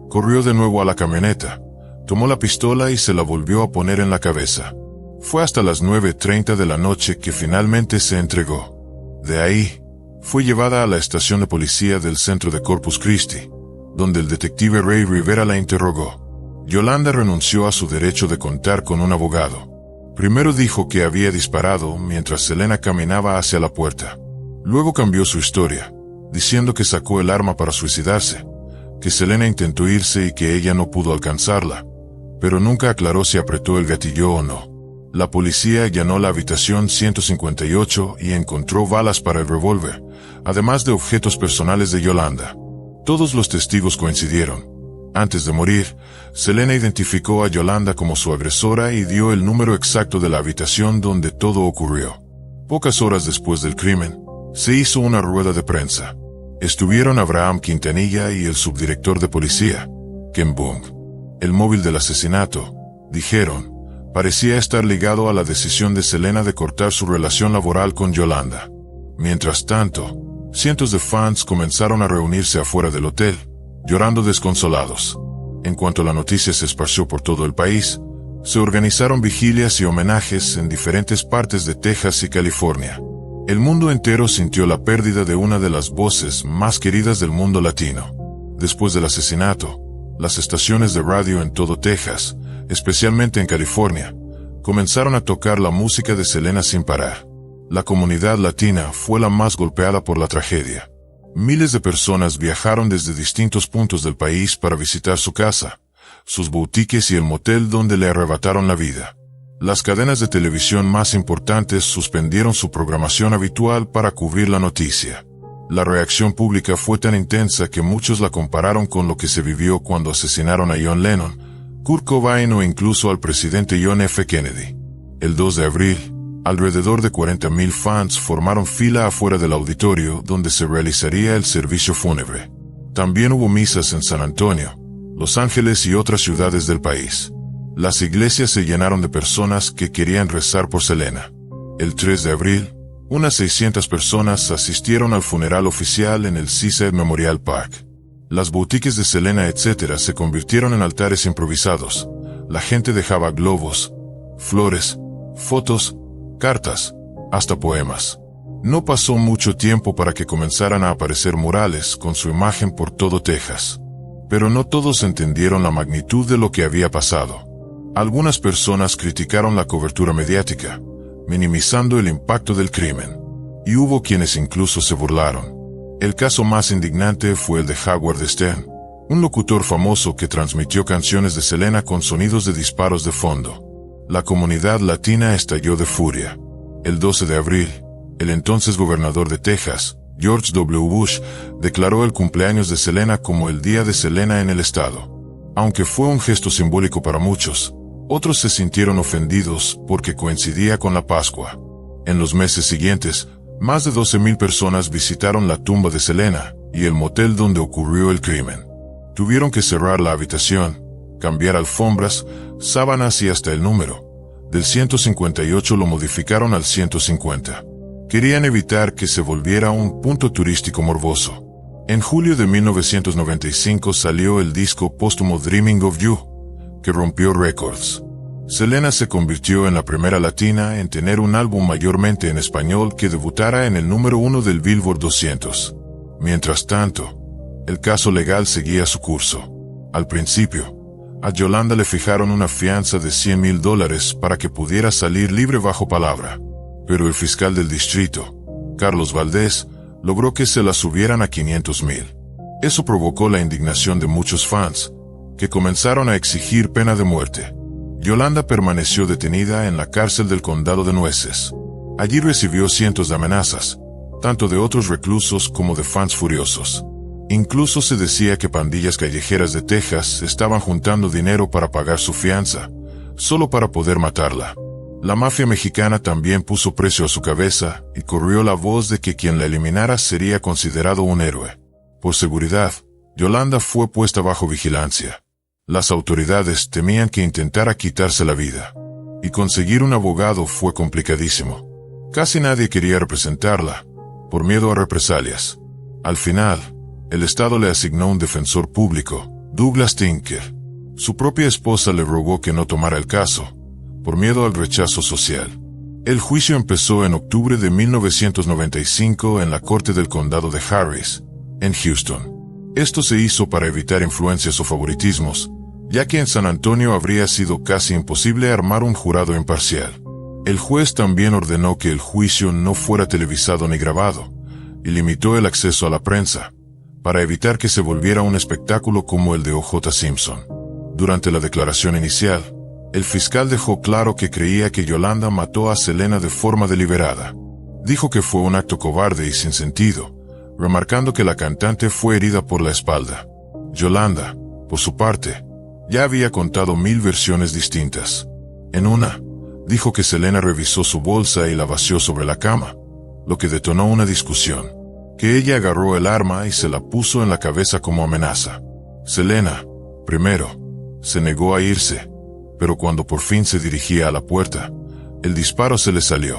Corrió de nuevo a la camioneta, tomó la pistola y se la volvió a poner en la cabeza. Fue hasta las 9:30 de la noche que finalmente se entregó. De ahí, fue llevada a la estación de policía del centro de Corpus Christi, donde el detective Ray Rivera la interrogó. Yolanda renunció a su derecho de contar con un abogado. Primero dijo que había disparado mientras Selena caminaba hacia la puerta. Luego cambió su historia, diciendo que sacó el arma para suicidarse, que Selena intentó irse y que ella no pudo alcanzarla, pero nunca aclaró si apretó el gatillo o no. La policía allanó la habitación 158 y encontró balas para el revólver, además de objetos personales de Yolanda. Todos los testigos coincidieron. Antes de morir, Selena identificó a Yolanda como su agresora y dio el número exacto de la habitación donde todo ocurrió. Pocas horas después del crimen, se hizo una rueda de prensa. Estuvieron Abraham Quintanilla y el subdirector de policía, Ken Bung. El móvil del asesinato, dijeron, parecía estar ligado a la decisión de Selena de cortar su relación laboral con Yolanda. Mientras tanto, cientos de fans comenzaron a reunirse afuera del hotel, llorando desconsolados. En cuanto la noticia se esparció por todo el país, se organizaron vigilias y homenajes en diferentes partes de Texas y California. El mundo entero sintió la pérdida de una de las voces más queridas del mundo latino. Después del asesinato, las estaciones de radio en todo Texas, especialmente en California, comenzaron a tocar la música de Selena sin parar. La comunidad latina fue la más golpeada por la tragedia. Miles de personas viajaron desde distintos puntos del país para visitar su casa, sus boutiques y el motel donde le arrebataron la vida. Las cadenas de televisión más importantes suspendieron su programación habitual para cubrir la noticia. La reacción pública fue tan intensa que muchos la compararon con lo que se vivió cuando asesinaron a John Lennon, Kurt Cobain o incluso al presidente John F. Kennedy. El 2 de abril, alrededor de 40,000 fans formaron fila afuera del auditorio donde se realizaría el servicio fúnebre. También hubo misas en San Antonio, Los Ángeles y otras ciudades del país. Las iglesias se llenaron de personas que querían rezar por Selena. El 3 de abril, unas 600 personas asistieron al funeral oficial en el Seaside Memorial Park. Las boutiques de Selena etc. se convirtieron en altares improvisados. La gente dejaba globos, flores, fotos, cartas, hasta poemas. No pasó mucho tiempo para que comenzaran a aparecer murales con su imagen por todo Texas. Pero no todos entendieron la magnitud de lo que había pasado. Algunas personas criticaron la cobertura mediática, minimizando el impacto del crimen. Y hubo quienes incluso se burlaron. El caso más indignante fue el de Howard Stern, un locutor famoso que transmitió canciones de Selena con sonidos de disparos de fondo. La comunidad latina estalló de furia. El 12 de abril, el entonces gobernador de Texas, George W. Bush, declaró el cumpleaños de Selena como el Día de Selena en el estado. Aunque fue un gesto simbólico para muchos, otros se sintieron ofendidos porque coincidía con la Pascua. En los meses siguientes, más de 12,000 personas visitaron la tumba de Selena y el motel donde ocurrió el crimen. Tuvieron que cerrar la habitación, cambiar alfombras, sábanas y hasta el número. Del 158 lo modificaron al 150. Querían evitar que se volviera un punto turístico morboso. En julio de 1995 salió el disco póstumo Dreaming of You, que rompió récords. Selena se convirtió en la primera latina en tener un álbum mayormente en español que debutara en el número 1 del Billboard 200. Mientras tanto, el caso legal seguía su curso. Al principio, a Yolanda le fijaron una fianza de $100,000 para que pudiera salir libre bajo palabra. Pero el fiscal del distrito, Carlos Valdés, logró que se la subieran a $500,000. Eso provocó la indignación de muchos fans, que comenzaron a exigir pena de muerte. Yolanda permaneció detenida en la cárcel del condado de Nueces. Allí recibió cientos de amenazas, tanto de otros reclusos como de fans furiosos. Incluso se decía que pandillas callejeras de Texas estaban juntando dinero para pagar su fianza, solo para poder matarla. La mafia mexicana también puso precio a su cabeza y corrió la voz de que quien la eliminara sería considerado un héroe. Por seguridad, Yolanda fue puesta bajo vigilancia. Las autoridades temían que intentara quitarse la vida. Y conseguir un abogado fue complicadísimo. Casi nadie quería representarla, por miedo a represalias. Al final, el Estado le asignó un defensor público, Douglas Tinker. Su propia esposa le rogó que no tomara el caso, por miedo al rechazo social. El juicio empezó en octubre de 1995 en la Corte del Condado de Harris, en Houston. Esto se hizo para evitar influencias o favoritismos, ya que en San Antonio habría sido casi imposible armar un jurado imparcial. El juez también ordenó que el juicio no fuera televisado ni grabado, y limitó el acceso a la prensa, para evitar que se volviera un espectáculo como el de O.J. Simpson. Durante la declaración inicial, el fiscal dejó claro que creía que Yolanda mató a Selena de forma deliberada. Dijo que fue un acto cobarde y sin sentido, remarcando que la cantante fue herida por la espalda. Yolanda, por su parte, ya había contado 1000 versiones distintas. En una, dijo que Selena revisó su bolsa y la vació sobre la cama, lo que detonó una discusión, que ella agarró el arma y se la puso en la cabeza como amenaza. Selena, primero, se negó a irse, pero cuando por fin se dirigía a la puerta, el disparo se le salió.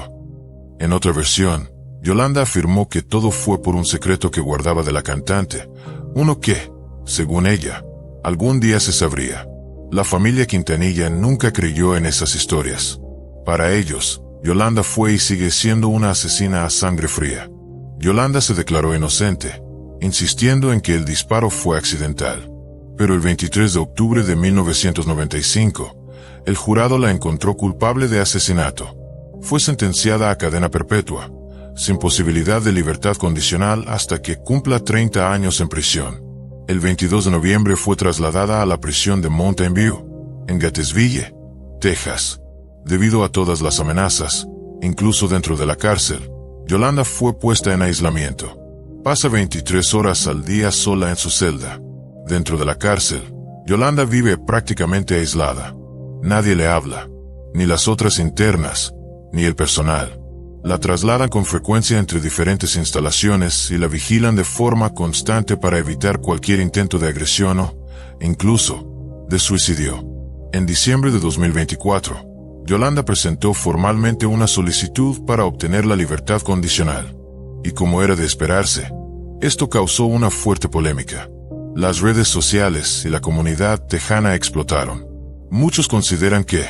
En otra versión, Yolanda afirmó que todo fue por un secreto que guardaba de la cantante, uno que, según ella, algún día se sabría. La familia Quintanilla nunca creyó en esas historias. Para ellos, Yolanda fue y sigue siendo una asesina a sangre fría. Yolanda se declaró inocente, insistiendo en que el disparo fue accidental. Pero el 23 de octubre de 1995, el jurado la encontró culpable de asesinato. Fue sentenciada a cadena perpetua, sin posibilidad de libertad condicional hasta que cumpla 30 años en prisión. El 22 de noviembre fue trasladada a la prisión de Mountain View, en Gatesville, Texas. Debido a todas las amenazas, incluso dentro de la cárcel, Yolanda fue puesta en aislamiento. Pasa 23 horas al día sola en su celda. Dentro de la cárcel, Yolanda vive prácticamente aislada. Nadie le habla, ni las otras internas, ni el personal. La trasladan con frecuencia entre diferentes instalaciones y la vigilan de forma constante para evitar cualquier intento de agresión o, incluso, de suicidio. En diciembre de 2024, Yolanda presentó formalmente una solicitud para obtener la libertad condicional. Y como era de esperarse, esto causó una fuerte polémica. Las redes sociales y la comunidad tejana explotaron. Muchos consideran que,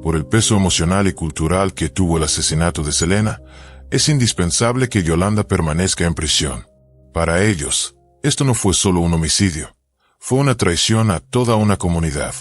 por el peso emocional y cultural que tuvo el asesinato de Selena, es indispensable que Yolanda permanezca en prisión. Para ellos, esto no fue solo un homicidio, fue una traición a toda una comunidad.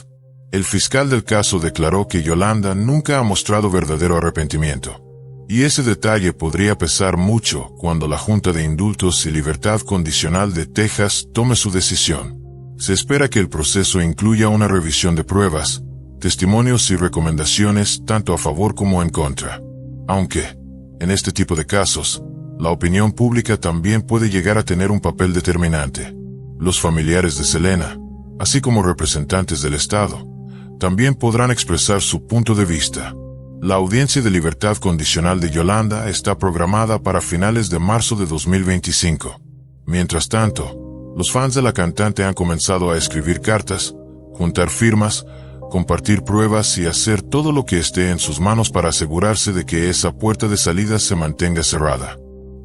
El fiscal del caso declaró que Yolanda nunca ha mostrado verdadero arrepentimiento. Y ese detalle podría pesar mucho cuando la Junta de Indultos y Libertad Condicional de Texas tome su decisión. Se espera que el proceso incluya una revisión de pruebas, testimonios y recomendaciones tanto a favor como en contra. Aunque, en este tipo de casos, la opinión pública también puede llegar a tener un papel determinante. Los familiares de Selena, así como representantes del Estado, también podrán expresar su punto de vista. La audiencia de libertad condicional de Yolanda está programada para finales de marzo de 2025. Mientras tanto, los fans de la cantante han comenzado a escribir cartas, juntar firmas, compartir pruebas y hacer todo lo que esté en sus manos para asegurarse de que esa puerta de salida se mantenga cerrada.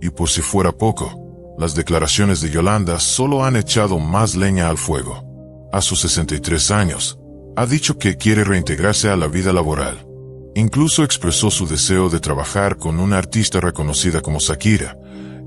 Y por si fuera poco, las declaraciones de Yolanda solo han echado más leña al fuego. A sus 63 años, ha dicho que quiere reintegrarse a la vida laboral. Incluso expresó su deseo de trabajar con una artista reconocida como Shakira,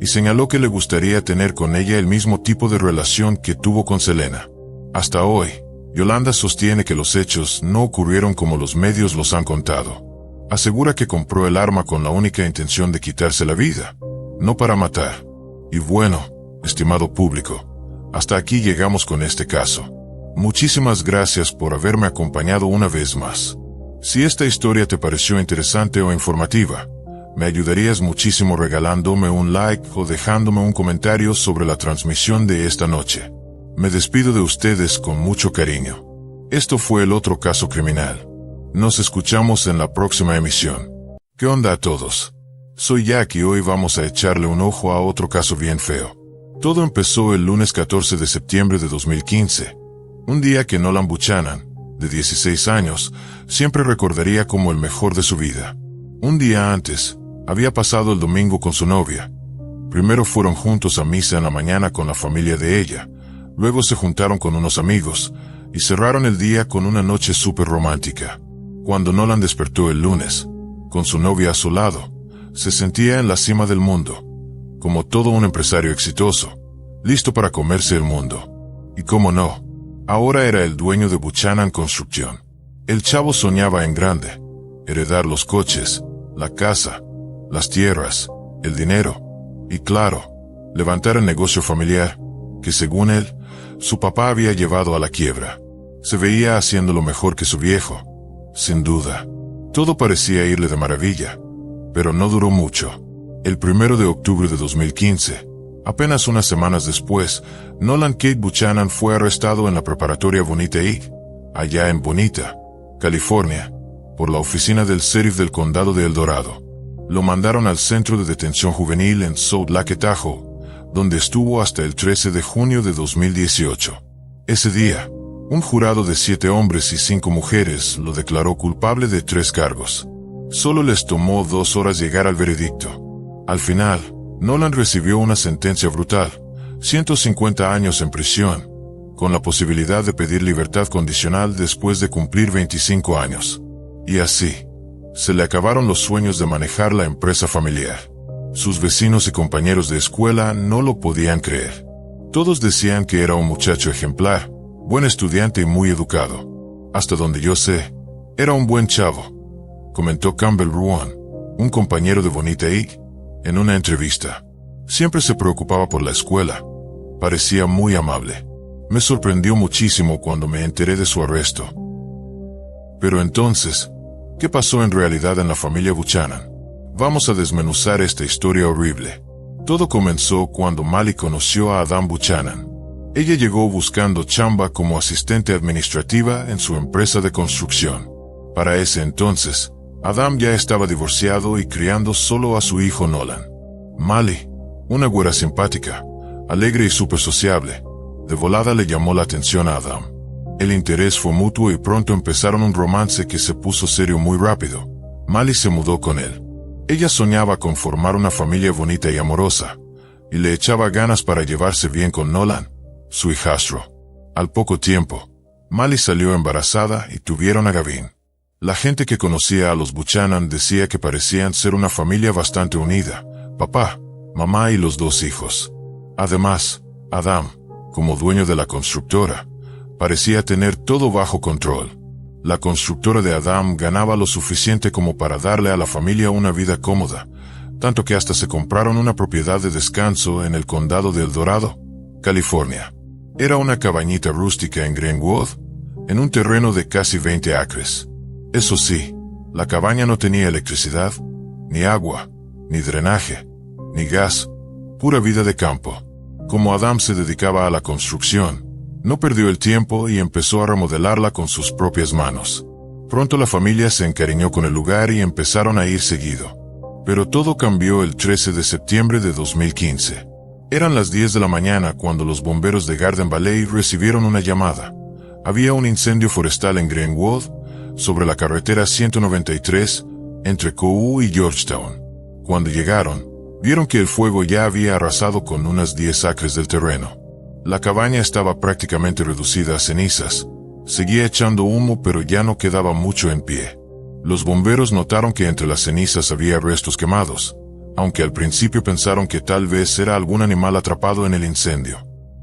y señaló que le gustaría tener con ella el mismo tipo de relación que tuvo con Selena. Hasta hoy, Yolanda sostiene que los hechos no ocurrieron como los medios los han contado. Asegura que compró el arma con la única intención de quitarse la vida, no para matar. Y bueno, estimado público, hasta aquí llegamos con este caso. Muchísimas gracias por haberme acompañado una vez más. Si esta historia te pareció interesante o informativa, me ayudarías muchísimo regalándome un like o dejándome un comentario sobre la transmisión de esta noche. Me despido de ustedes con mucho cariño. Esto fue El Otro Caso Criminal. Nos escuchamos en la próxima emisión. ¿Qué onda a todos? Soy Jack y hoy vamos a echarle un ojo a otro caso bien feo. Todo empezó el lunes 14 de septiembre de 2015. Un día que Nolan Buchanan, de 16 años, siempre recordaría como el mejor de su vida. Un día antes, había pasado el domingo con su novia, Primero fueron juntos a misa en la mañana con la familia de ella, luego se juntaron con unos amigos y cerraron el día con una noche súper romántica. Cuando Nolan despertó el lunes, con su novia a su lado, se sentía en la cima del mundo, como todo un empresario exitoso, listo para comerse el mundo. Y cómo no, ahora era el dueño de Buchanan Construction. El chavo soñaba en grande, heredar los coches, la casa, las tierras, el dinero, y claro, levantar el negocio familiar, que según él, su papá había llevado a la quiebra. Se veía haciéndolo mejor que su viejo, sin duda. Todo parecía irle de maravilla, pero no duró mucho. El 1 de octubre de 2015, apenas unas semanas después, Nolan Kate Buchanan fue arrestado en la preparatoria Bonita Ig, allá en Bonita, California, por la oficina del sheriff del condado de El Dorado. Lo mandaron al centro de detención juvenil en Salt Lake Tahoe, donde estuvo hasta el 13 de junio de 2018. Ese día, un jurado de 7 hombres y 5 mujeres lo declaró culpable de 3 cargos. Solo les tomó 2 horas llegar al veredicto. Al final, Nolan recibió una sentencia brutal, 150 años en prisión, con la posibilidad de pedir libertad condicional después de cumplir 25 años. Y así, se le acabaron los sueños de manejar la empresa familiar. Sus vecinos y compañeros de escuela no lo podían creer. Todos decían que era un muchacho ejemplar, buen estudiante y muy educado. Hasta donde yo sé, era un buen chavo, comentó Campbell Ruan, un compañero de Bonita Ig, en una entrevista. Siempre se preocupaba por la escuela. Parecía muy amable. Me sorprendió muchísimo cuando me enteré de su arresto. Pero entonces, ¿qué pasó en realidad en la familia Buchanan? Vamos a desmenuzar esta historia horrible. Todo comenzó cuando Mali conoció a Adam Buchanan. Ella llegó buscando chamba como asistente administrativa en su empresa de construcción. Para ese entonces, Adam ya estaba divorciado y criando solo a su hijo Nolan. Mali, una güera simpática, alegre y súper sociable, de volada le llamó la atención a Adam. El interés fue mutuo y pronto empezaron un romance que se puso serio muy rápido. Mali se mudó con él. Ella soñaba con formar una familia bonita y amorosa, y le echaba ganas para llevarse bien con Nolan, su hijastro. Al poco tiempo, Mali salió embarazada y tuvieron a Gavin. La gente que conocía a los Buchanan decía que parecían ser una familia bastante unida, papá, mamá y los 2 hijos. Además, Adam, como dueño de la constructora, parecía tener todo bajo control. La constructora de Adam ganaba lo suficiente como para darle a la familia una vida cómoda, tanto que hasta se compraron una propiedad de descanso en el condado de El Dorado, California. Era una cabañita rústica en Greenwood, en un terreno de casi 20 acres. Eso sí, la cabaña no tenía electricidad, ni agua, ni drenaje, ni gas, pura vida de campo. Como Adam se dedicaba a la construcción, no perdió el tiempo y empezó a remodelarla con sus propias manos. Pronto la familia se encariñó con el lugar y empezaron a ir seguido. Pero todo cambió el 13 de septiembre de 2015. Eran las 10 de la mañana cuando los bomberos de Garden Valley recibieron una llamada. Había un incendio forestal en Greenwood, sobre la carretera 193, entre Coe y Georgetown. Cuando llegaron, vieron que el fuego ya había arrasado con unas 10 acres del terreno. La cabaña estaba prácticamente reducida a cenizas. Seguía echando humo, pero ya no quedaba mucho en pie. Los bomberos notaron que entre las cenizas había restos quemados, aunque al principio pensaron que tal vez era algún animal atrapado en el incendio.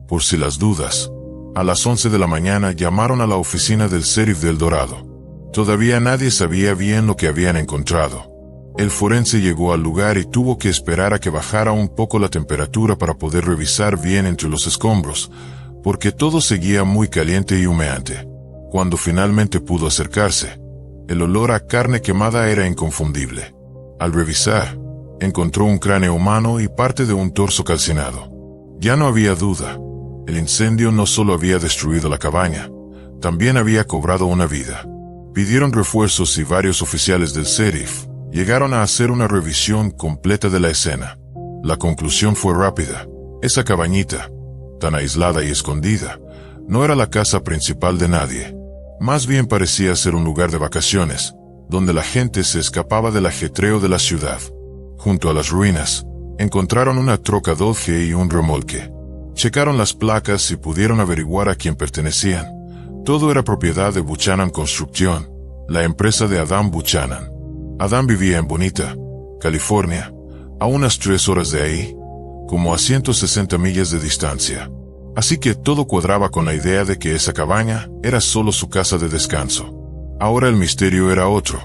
Por si las dudas, a las 11 de la mañana llamaron a la oficina del sheriff de El Dorado. Todavía nadie sabía bien lo que habían encontrado. El forense llegó al lugar y tuvo que esperar a que bajara un poco la temperatura para poder revisar bien entre los escombros, porque todo seguía muy caliente y humeante. Cuando finalmente pudo acercarse, el olor a carne quemada era inconfundible. Al revisar, encontró un cráneo humano y parte de un torso calcinado. Ya no había duda. El incendio no solo había destruido la cabaña, también había cobrado una vida. Pidieron refuerzos y varios oficiales del sheriff llegaron a hacer una revisión completa de la escena. La conclusión fue rápida. Esa cabañita, tan aislada y escondida, no era la casa principal de nadie. Más bien parecía ser un lugar de vacaciones, donde la gente se escapaba del ajetreo de la ciudad. Junto a las ruinas, Encontraron una troca Dodge y un remolque. Checaron las placas y pudieron averiguar a quién pertenecían. Todo era propiedad de Buchanan Construction, la empresa de Adam Buchanan. Adam vivía en Bonita, California, a unas 3 horas de ahí, como a 160 millas de distancia. Así que todo cuadraba con la idea de que esa cabaña era solo su casa de descanso. Ahora el misterio era otro.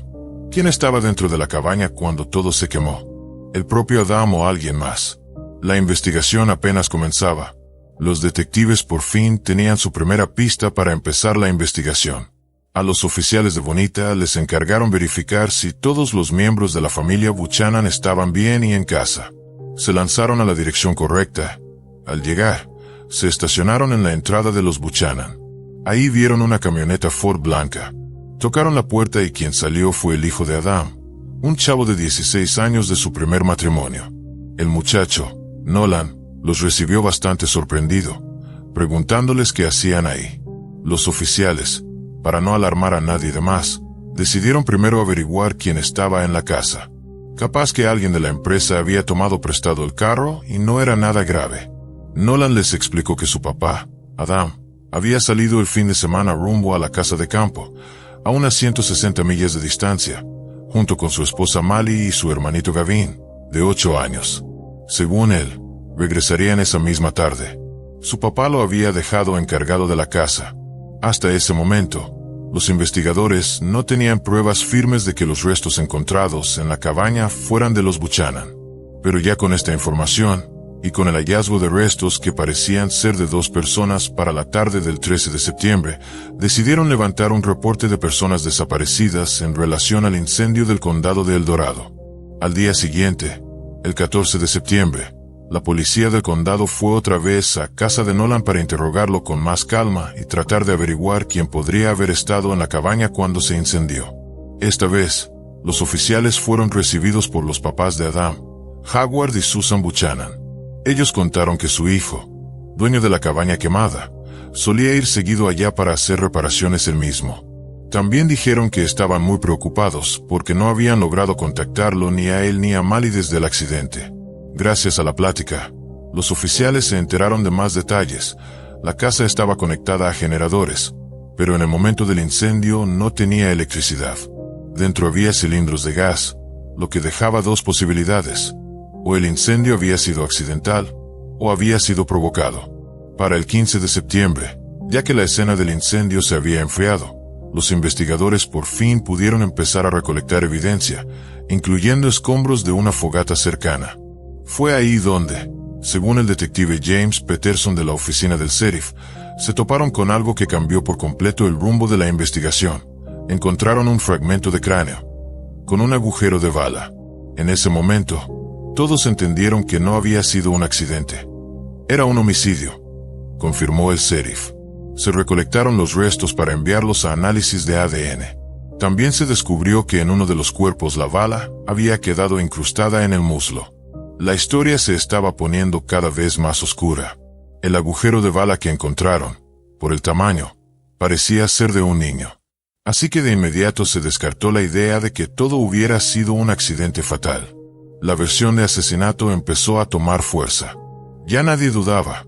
¿Quién estaba dentro de la cabaña cuando todo se quemó? ¿El propio Adam o alguien más? La investigación apenas comenzaba. Los detectives por fin tenían su primera pista para empezar la investigación. A los oficiales de Bonita les encargaron verificar si todos los miembros de la familia Buchanan estaban bien y en casa. Se lanzaron a la dirección correcta. Al llegar, se estacionaron en la entrada de los Buchanan. Ahí vieron una camioneta Ford blanca. Tocaron la puerta y quien salió fue el hijo de Adam, un chavo de 16 años de su primer matrimonio. El muchacho, Nolan, los recibió bastante sorprendido, preguntándoles qué hacían ahí. Los oficiales, para no alarmar a nadie de más, decidieron primero averiguar quién estaba en la casa. Capaz que alguien de la empresa había tomado prestado el carro y no era nada grave. Nolan les explicó que su papá, Adam, había salido el fin de semana rumbo a la casa de campo, a unas 160 millas de distancia, junto con su esposa Mali y su hermanito Gavin, de 8 años. Según él, regresarían esa misma tarde. Su papá lo había dejado encargado de la casa. Hasta ese momento, los investigadores no tenían pruebas firmes de que los restos encontrados en la cabaña fueran de los Buchanan. Pero ya con esta información, y con el hallazgo de restos que parecían ser de 2 personas para la tarde del 13 de septiembre, decidieron levantar un reporte de personas desaparecidas en relación al incendio del condado de El Dorado. Al día siguiente, el 14 de septiembre, la policía del condado fue otra vez a casa de Nolan para interrogarlo con más calma y tratar de averiguar quién podría haber estado en la cabaña cuando se incendió. Esta vez, los oficiales fueron recibidos por los papás de Adam, Howard y Susan Buchanan. Ellos contaron que su hijo, dueño de la cabaña quemada, solía ir seguido allá para hacer reparaciones él mismo. También dijeron que estaban muy preocupados porque no habían logrado contactarlo ni a él ni a Mali desde el accidente. Gracias a la plática, los oficiales se enteraron de más detalles. La casa estaba conectada a generadores, pero en el momento del incendio no tenía electricidad. Dentro había cilindros de gas, lo que dejaba 2 posibilidades. O el incendio había sido accidental, o había sido provocado. Para el 15 de septiembre, ya que la escena del incendio se había enfriado, los investigadores por fin pudieron empezar a recolectar evidencia, incluyendo escombros de una fogata cercana. Fue ahí donde, según el detective James Peterson de la oficina del sheriff, se toparon con algo que cambió por completo el rumbo de la investigación. Encontraron un fragmento de cráneo, con un agujero de bala. En ese momento, todos entendieron que no había sido un accidente. Era un homicidio, confirmó el sheriff. Se recolectaron los restos para enviarlos a análisis de ADN. También se descubrió que en uno de los cuerpos la bala había quedado incrustada en el muslo. La historia se estaba poniendo cada vez más oscura. El agujero de bala que encontraron, por el tamaño, parecía ser de un niño. Así que de inmediato se descartó la idea de que todo hubiera sido un accidente fatal. La versión de asesinato empezó a tomar fuerza. Ya nadie dudaba.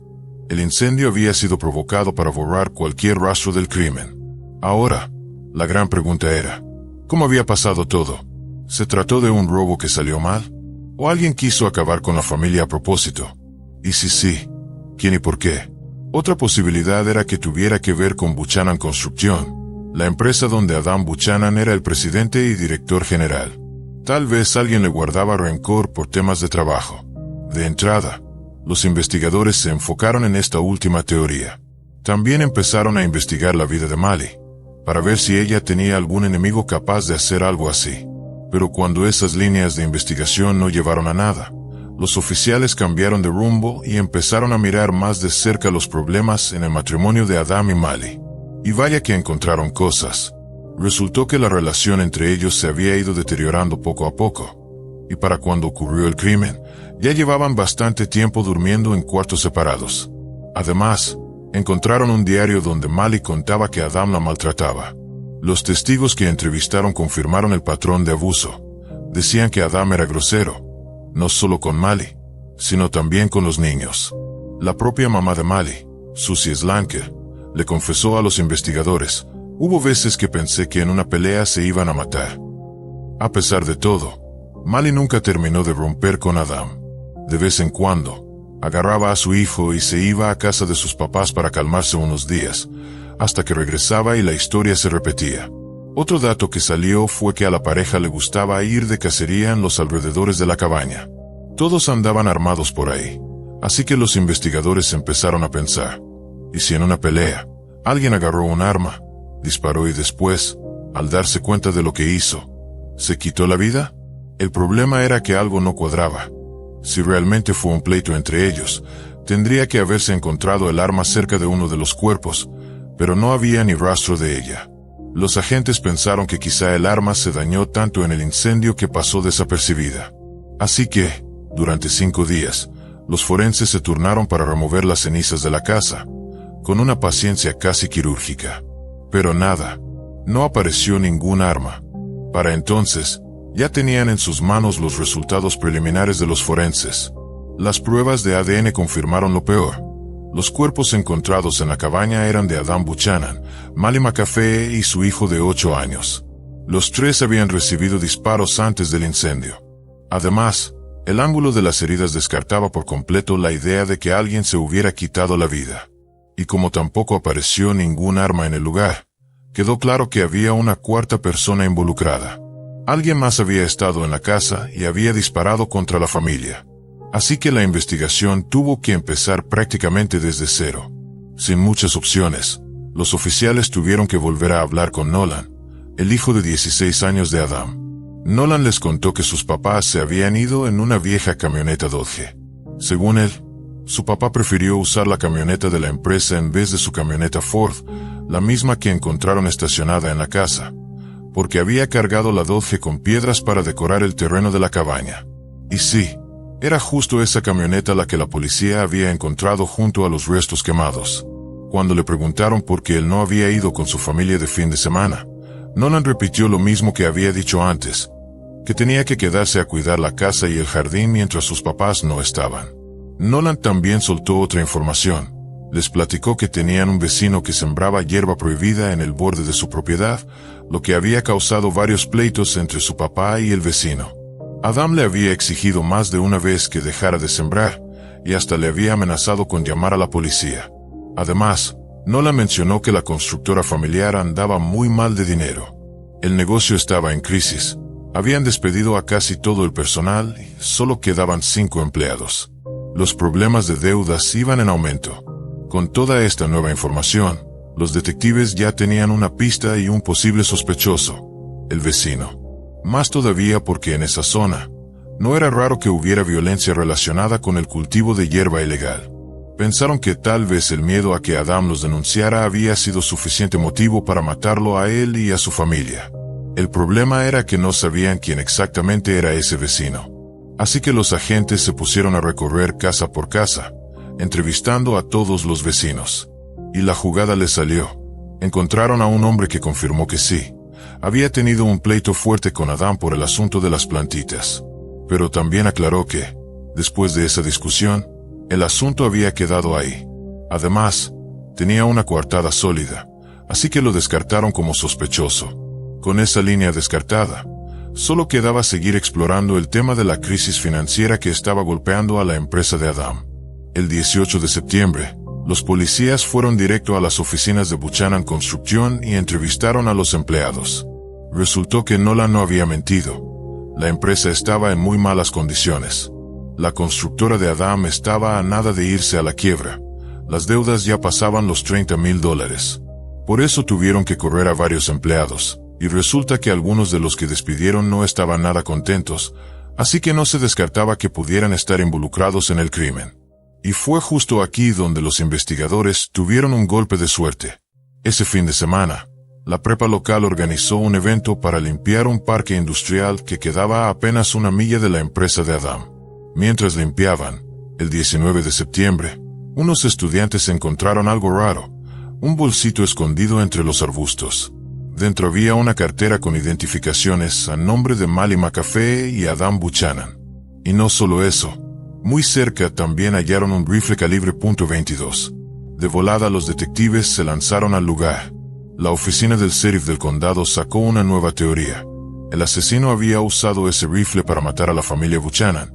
El incendio había sido provocado para borrar cualquier rastro del crimen. Ahora, la gran pregunta era, ¿cómo había pasado todo? ¿Se trató de un robo que salió mal? ¿O alguien quiso acabar con la familia a propósito? Y si sí, ¿quién y por qué? Otra posibilidad era que tuviera que ver con Buchanan Construction, la empresa donde Adam Buchanan era el presidente y director general. Tal vez alguien le guardaba rencor por temas de trabajo. De entrada, los investigadores se enfocaron en esta última teoría. También empezaron a investigar la vida de Mali, para ver si ella tenía algún enemigo capaz de hacer algo así. Pero cuando esas líneas de investigación no llevaron a nada, los oficiales cambiaron de rumbo y empezaron a mirar más de cerca los problemas en el matrimonio de Adam y Mali. Y vaya que encontraron cosas. Resultó que la relación entre ellos se había ido deteriorando poco a poco, y para cuando ocurrió el crimen, ya llevaban bastante tiempo durmiendo en cuartos separados. Además, encontraron un diario donde Mali contaba que Adam la maltrataba. Los testigos que entrevistaron confirmaron el patrón de abuso. Decían que Adam era grosero, no solo con Mali, sino también con los niños. La propia mamá de Mali, Susie Slanke, le confesó a los investigadores: hubo veces que pensé que en una pelea se iban a matar. A pesar de todo, Mali nunca terminó de romper con Adam. De vez en cuando, agarraba a su hijo y se iba a casa de sus papás para calmarse unos días, hasta que regresaba y la historia se repetía. Otro dato que salió fue que a la pareja le gustaba ir de cacería en los alrededores de la cabaña. Todos andaban armados por ahí, así que los investigadores empezaron a pensar: ¿y si en una pelea alguien agarró un arma, disparó y después, al darse cuenta de lo que hizo, se quitó la vida? El problema era que algo no cuadraba. Si realmente fue un pleito entre ellos, tendría que haberse encontrado el arma cerca de uno de los cuerpos, pero no había ni rastro de ella. Los agentes pensaron que quizá el arma se dañó tanto en el incendio que pasó desapercibida. Así que, durante 5 días, los forenses se turnaron para remover las cenizas de la casa, con una paciencia casi quirúrgica. Pero nada, no apareció ningún arma. Para entonces, ya tenían en sus manos los resultados preliminares de los forenses. Las pruebas de ADN confirmaron lo peor. Los cuerpos encontrados en la cabaña eran de Adam Buchanan, Mali McAfee y su hijo de 8 años. Los 3 habían recibido disparos antes del incendio. Además, el ángulo de las heridas descartaba por completo la idea de que alguien se hubiera quitado la vida. Y como tampoco apareció ningún arma en el lugar, quedó claro que había una cuarta persona involucrada. Alguien más había estado en la casa y había disparado contra la familia. Así que la investigación tuvo que empezar prácticamente desde cero. Sin muchas opciones, los oficiales tuvieron que volver a hablar con Nolan, el hijo de 16 años de Adam. Nolan les contó que sus papás se habían ido en una vieja camioneta Dodge. Según él, su papá prefirió usar la camioneta de la empresa en vez de su camioneta Ford, la misma que encontraron estacionada en la casa, porque había cargado la Dodge con piedras para decorar el terreno de la cabaña. Y sí, era justo esa camioneta la que la policía había encontrado junto a los restos quemados. Cuando le preguntaron por qué él no había ido con su familia de fin de semana, Nolan repitió lo mismo que había dicho antes, que tenía que quedarse a cuidar la casa y el jardín mientras sus papás no estaban. Nolan también soltó otra información. Les platicó que tenían un vecino que sembraba hierba prohibida en el borde de su propiedad, lo que había causado varios pleitos entre su papá y el vecino. Adam le había exigido más de una vez que dejara de sembrar, y hasta le había amenazado con llamar a la policía. Además, Nolan mencionó que la constructora familiar andaba muy mal de dinero. El negocio estaba en crisis. Habían despedido a casi todo el personal y solo quedaban 5 empleados. Los problemas de deudas iban en aumento. Con toda esta nueva información, los detectives ya tenían una pista y un posible sospechoso: el vecino. Más todavía porque en esa zona, no era raro que hubiera violencia relacionada con el cultivo de hierba ilegal. Pensaron que tal vez el miedo a que Adam los denunciara había sido suficiente motivo para matarlo a él y a su familia. El problema era que no sabían quién exactamente era ese vecino. Así que los agentes se pusieron a recorrer casa por casa, entrevistando a todos los vecinos. Y la jugada les salió. Encontraron a un hombre que confirmó que sí, había tenido un pleito fuerte con Adam por el asunto de las plantitas. Pero también aclaró que, después de esa discusión, el asunto había quedado ahí. Además, tenía una coartada sólida, así que lo descartaron como sospechoso. Con esa línea descartada, solo quedaba seguir explorando el tema de la crisis financiera que estaba golpeando a la empresa de Adam. El 18 de septiembre, los policías fueron directo a las oficinas de Buchanan Construction y entrevistaron a los empleados. Resultó que Nolan no había mentido. La empresa estaba en muy malas condiciones. La constructora de Adam estaba a nada de irse a la quiebra. Las deudas ya pasaban los $30,000. Por eso tuvieron que correr a varios empleados, y resulta que algunos de los que despidieron no estaban nada contentos, así que no se descartaba que pudieran estar involucrados en el crimen. Y fue justo aquí donde los investigadores tuvieron un golpe de suerte. Ese fin de semana, la prepa local organizó un evento para limpiar un parque industrial que quedaba a apenas 1 milla de la empresa de Adam. Mientras limpiaban, el 19 de septiembre, unos estudiantes encontraron algo raro: un bolsito escondido entre los arbustos. Dentro había una cartera con identificaciones a nombre de Mali McAfee y Adam Buchanan. Y no solo eso, Muy cerca también hallaron un rifle calibre .22. De volada los detectives se lanzaron al lugar. La oficina del sheriff del condado sacó una nueva teoría. El asesino había usado ese rifle para matar a la familia Buchanan,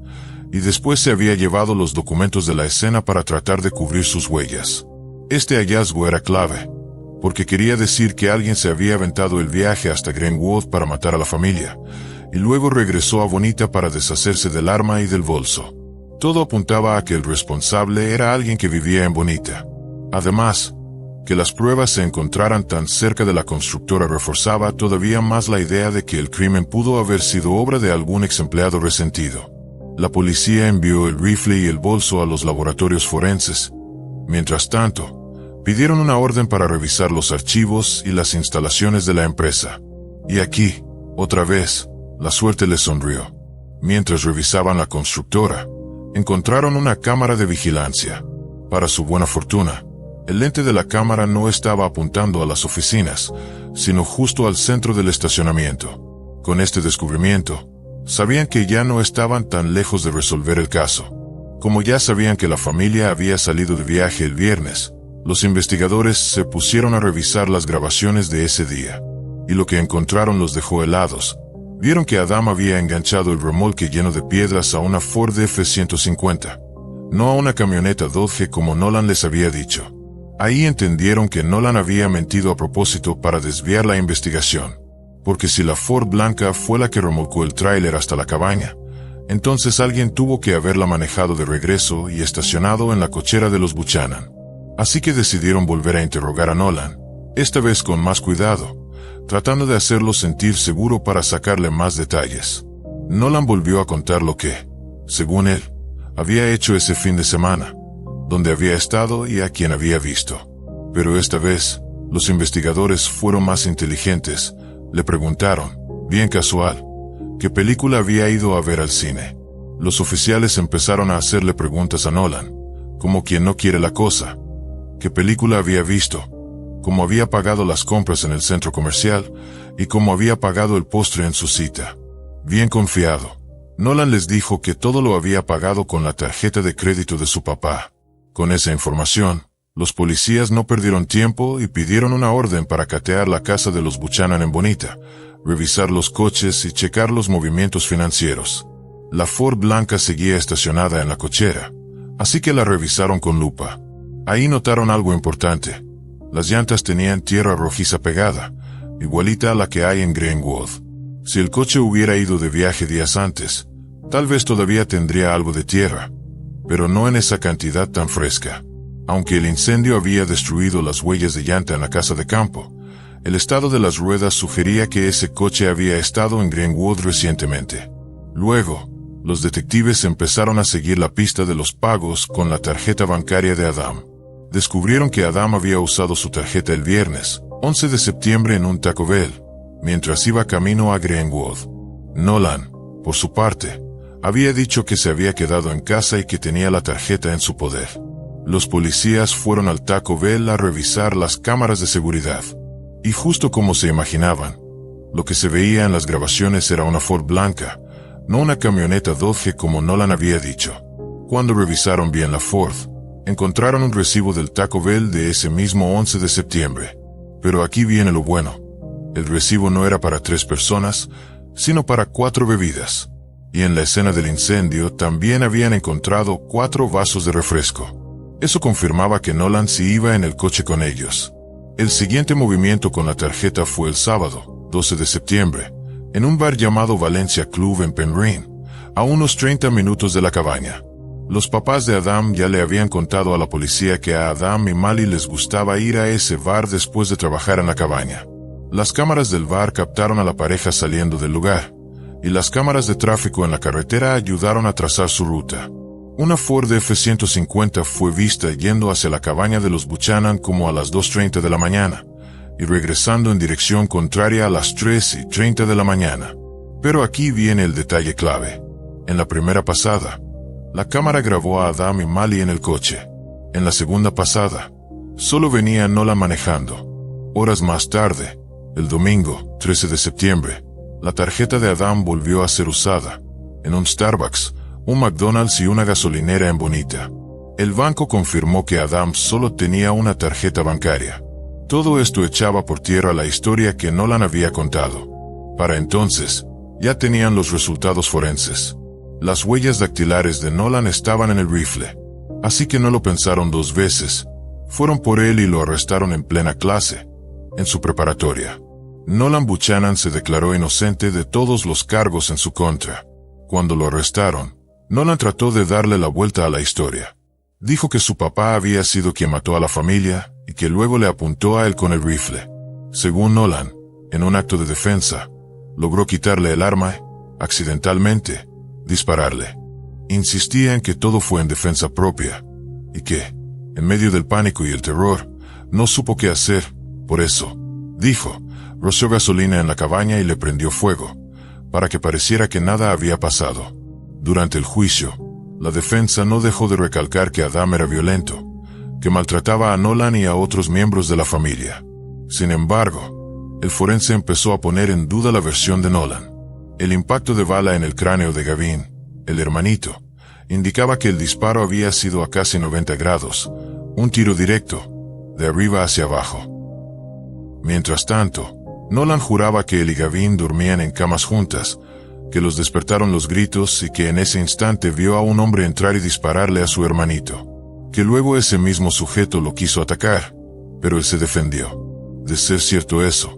y después se había llevado los documentos de la escena para tratar de cubrir sus huellas. Este hallazgo era clave, porque quería decir que alguien se había aventado el viaje hasta Greenwood para matar a la familia, y luego regresó a Bonita para deshacerse del arma y del bolso. Todo apuntaba a que el responsable era alguien que vivía en Bonita. Además, que las pruebas se encontraran tan cerca de la constructora reforzaba todavía más la idea de que el crimen pudo haber sido obra de algún ex empleado resentido. La policía envió el rifle y el bolso a los laboratorios forenses. Mientras tanto, pidieron una orden para revisar los archivos y las instalaciones de la empresa. Y aquí, otra vez, la suerte les sonrió. Mientras revisaban la constructora, encontraron una cámara de vigilancia. Para su buena fortuna, el lente de la cámara no estaba apuntando a las oficinas, sino justo al centro del estacionamiento. Con este descubrimiento, sabían que ya no estaban tan lejos de resolver el caso. Como ya sabían que la familia había salido de viaje el viernes, los investigadores se pusieron a revisar las grabaciones de ese día. Y lo que encontraron los dejó helados. Vieron que Adam había enganchado el remolque lleno de piedras a una Ford F-150, no a una camioneta Dodge como Nolan les había dicho. Ahí entendieron que Nolan había mentido a propósito para desviar la investigación, porque si la Ford blanca fue la que remolcó el tráiler hasta la cabaña, entonces alguien tuvo que haberla manejado de regreso y estacionado en la cochera de los Buchanan. Así que decidieron volver a interrogar a Nolan, esta vez con más cuidado, tratando de hacerlo sentir seguro para sacarle más detalles. Nolan volvió a contar lo que, según él, había hecho ese fin de semana, donde había estado y a quien había visto. Pero esta vez, los investigadores fueron más inteligentes. Le preguntaron, bien casual, qué película había ido a ver al cine. Los oficiales empezaron a hacerle preguntas a Nolan, como quien no quiere la cosa. ¿Qué película había visto? ¿Cómo había pagado las compras en el centro comercial? ¿Y cómo había pagado el postre en su cita? Bien confiado, Nolan les dijo que todo lo había pagado con la tarjeta de crédito de su papá. Con esa información, los policías no perdieron tiempo y pidieron una orden para catear la casa de los Buchanan en Bonita, revisar los coches y checar los movimientos financieros. La Ford blanca seguía estacionada en la cochera, así que la revisaron con lupa. Ahí notaron algo importante. Las llantas tenían tierra rojiza pegada, igualita a la que hay en Greenwood. Si el coche hubiera ido de viaje días antes, tal vez todavía tendría algo de tierra, pero no en esa cantidad tan fresca. Aunque el incendio había destruido las huellas de llanta en la casa de campo, el estado de las ruedas sugería que ese coche había estado en Greenwood recientemente. Luego, los detectives empezaron a seguir la pista de los pagos con la tarjeta bancaria de Adam. Descubrieron que Adam había usado su tarjeta el viernes, 11 de septiembre en un Taco Bell, mientras iba camino a Greenwood. Nolan, por su parte, había dicho que se había quedado en casa y que tenía la tarjeta en su poder. Los policías fueron al Taco Bell a revisar las cámaras de seguridad. Y justo como se imaginaban, lo que se veía en las grabaciones era una Ford blanca, no una camioneta Dodge como Nolan había dicho. Cuando revisaron bien la Ford, encontraron un recibo del Taco Bell de ese mismo 11 de septiembre. Pero aquí viene lo bueno. El recibo no era para 3 personas, sino para 4 bebidas. Y en la escena del incendio también habían encontrado 4 vasos de refresco. Eso confirmaba que Nolan sí iba en el coche con ellos. El siguiente movimiento con la tarjeta fue el sábado, 12 de septiembre, en un bar llamado Valencia Club en Penryn, a unos 30 minutos de la cabaña. Los papás de Adam ya le habían contado a la policía que a Adam y Mali les gustaba ir a ese bar después de trabajar en la cabaña. Las cámaras del bar captaron a la pareja saliendo del lugar, y las cámaras de tráfico en la carretera ayudaron a trazar su ruta. Una Ford F-150 fue vista yendo hacia la cabaña de los Buchanan como a las 2:30 de la mañana, y regresando en dirección contraria a las 3:30 de la mañana. Pero aquí viene el detalle clave. En la primera pasada, la cámara grabó a Adam y Mali en el coche. En la segunda pasada, solo venía Nolan manejando. Horas más tarde, el domingo, 13 de septiembre, la tarjeta de Adam volvió a ser usada, en un Starbucks, un McDonald's y una gasolinera en Bonita. El banco confirmó que Adam solo tenía una tarjeta bancaria. Todo esto echaba por tierra la historia que Nolan había contado. Para entonces, ya tenían los resultados forenses. Las huellas dactilares de Nolan estaban en el rifle. Así que no lo pensaron dos veces. Fueron por él y lo arrestaron en plena clase, en su preparatoria. Nolan Buchanan se declaró inocente de todos los cargos en su contra. Cuando lo arrestaron, Nolan trató de darle la vuelta a la historia. Dijo que su papá había sido quien mató a la familia y que luego le apuntó a él con el rifle. Según Nolan, en un acto de defensa, logró quitarle el arma, accidentalmente, dispararle. Insistía en que todo fue en defensa propia y que, en medio del pánico y el terror, no supo qué hacer. Por eso, dijo, roció gasolina en la cabaña y le prendió fuego, para que pareciera que nada había pasado. Durante el juicio, la defensa no dejó de recalcar que Adam era violento, que maltrataba a Nolan y a otros miembros de la familia. Sin embargo, el forense empezó a poner en duda la versión de Nolan. El impacto de bala en el cráneo de Gavin, el hermanito, indicaba que el disparo había sido a casi 90 grados, un tiro directo, de arriba hacia abajo. Mientras tanto, Nolan juraba que él y Gavin dormían en camas juntas, que los despertaron los gritos y que en ese instante vio a un hombre entrar y dispararle a su hermanito. Que luego ese mismo sujeto lo quiso atacar, pero él se defendió. De ser cierto eso,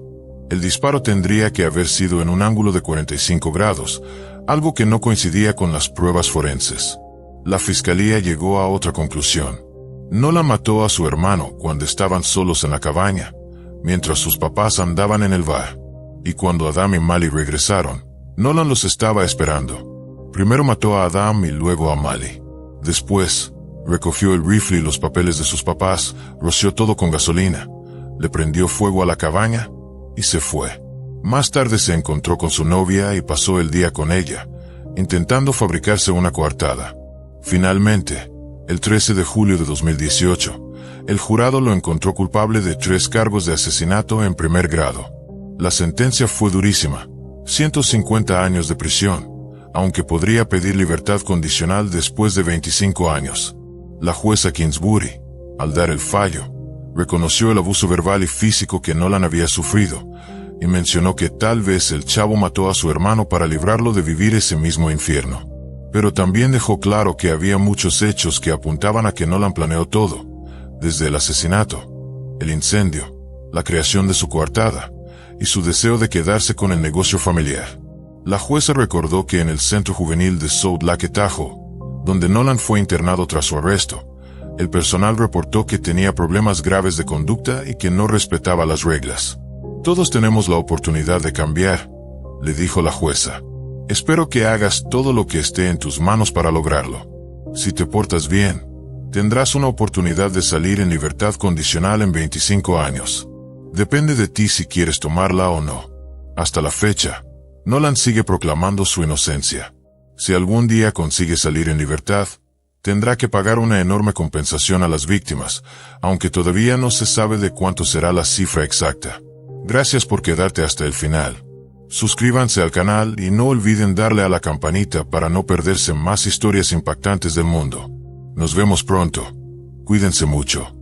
el disparo tendría que haber sido en un ángulo de 45 grados, algo que no coincidía con las pruebas forenses. La fiscalía llegó a otra conclusión. Nolan mató a su hermano cuando estaban solos en la cabaña, mientras sus papás andaban en el bar. Y cuando Adam y Mali regresaron, Nolan los estaba esperando. Primero mató a Adam y luego a Mali. Después, recogió el rifle y los papeles de sus papás, roció todo con gasolina, le prendió fuego a la cabaña y se fue. Más tarde se encontró con su novia y pasó el día con ella, intentando fabricarse una coartada. Finalmente, el 13 de julio de 2018, el jurado lo encontró culpable de 3 cargos de asesinato en primer grado. La sentencia fue durísima, 150 años de prisión, aunque podría pedir libertad condicional después de 25 años. La jueza Kingsbury, al dar el fallo, reconoció el abuso verbal y físico que Nolan había sufrido, y mencionó que tal vez el chavo mató a su hermano para librarlo de vivir ese mismo infierno. Pero también dejó claro que había muchos hechos que apuntaban a que Nolan planeó todo, desde el asesinato, el incendio, la creación de su coartada, y su deseo de quedarse con el negocio familiar. La jueza recordó que en el centro juvenil de South Lake Tahoe, donde Nolan fue internado tras su arresto, el personal reportó que tenía problemas graves de conducta y que no respetaba las reglas. Todos tenemos la oportunidad de cambiar, le dijo la jueza. Espero que hagas todo lo que esté en tus manos para lograrlo. Si te portas bien, tendrás una oportunidad de salir en libertad condicional en 25 años. Depende de ti si quieres tomarla o no. Hasta la fecha, Nolan sigue proclamando su inocencia. Si algún día consigue salir en libertad, tendrá que pagar una enorme compensación a las víctimas, aunque todavía no se sabe de cuánto será la cifra exacta. Gracias por quedarte hasta el final. Suscríbanse al canal y no olviden darle a la campanita para no perderse más historias impactantes del mundo. Nos vemos pronto. Cuídense mucho.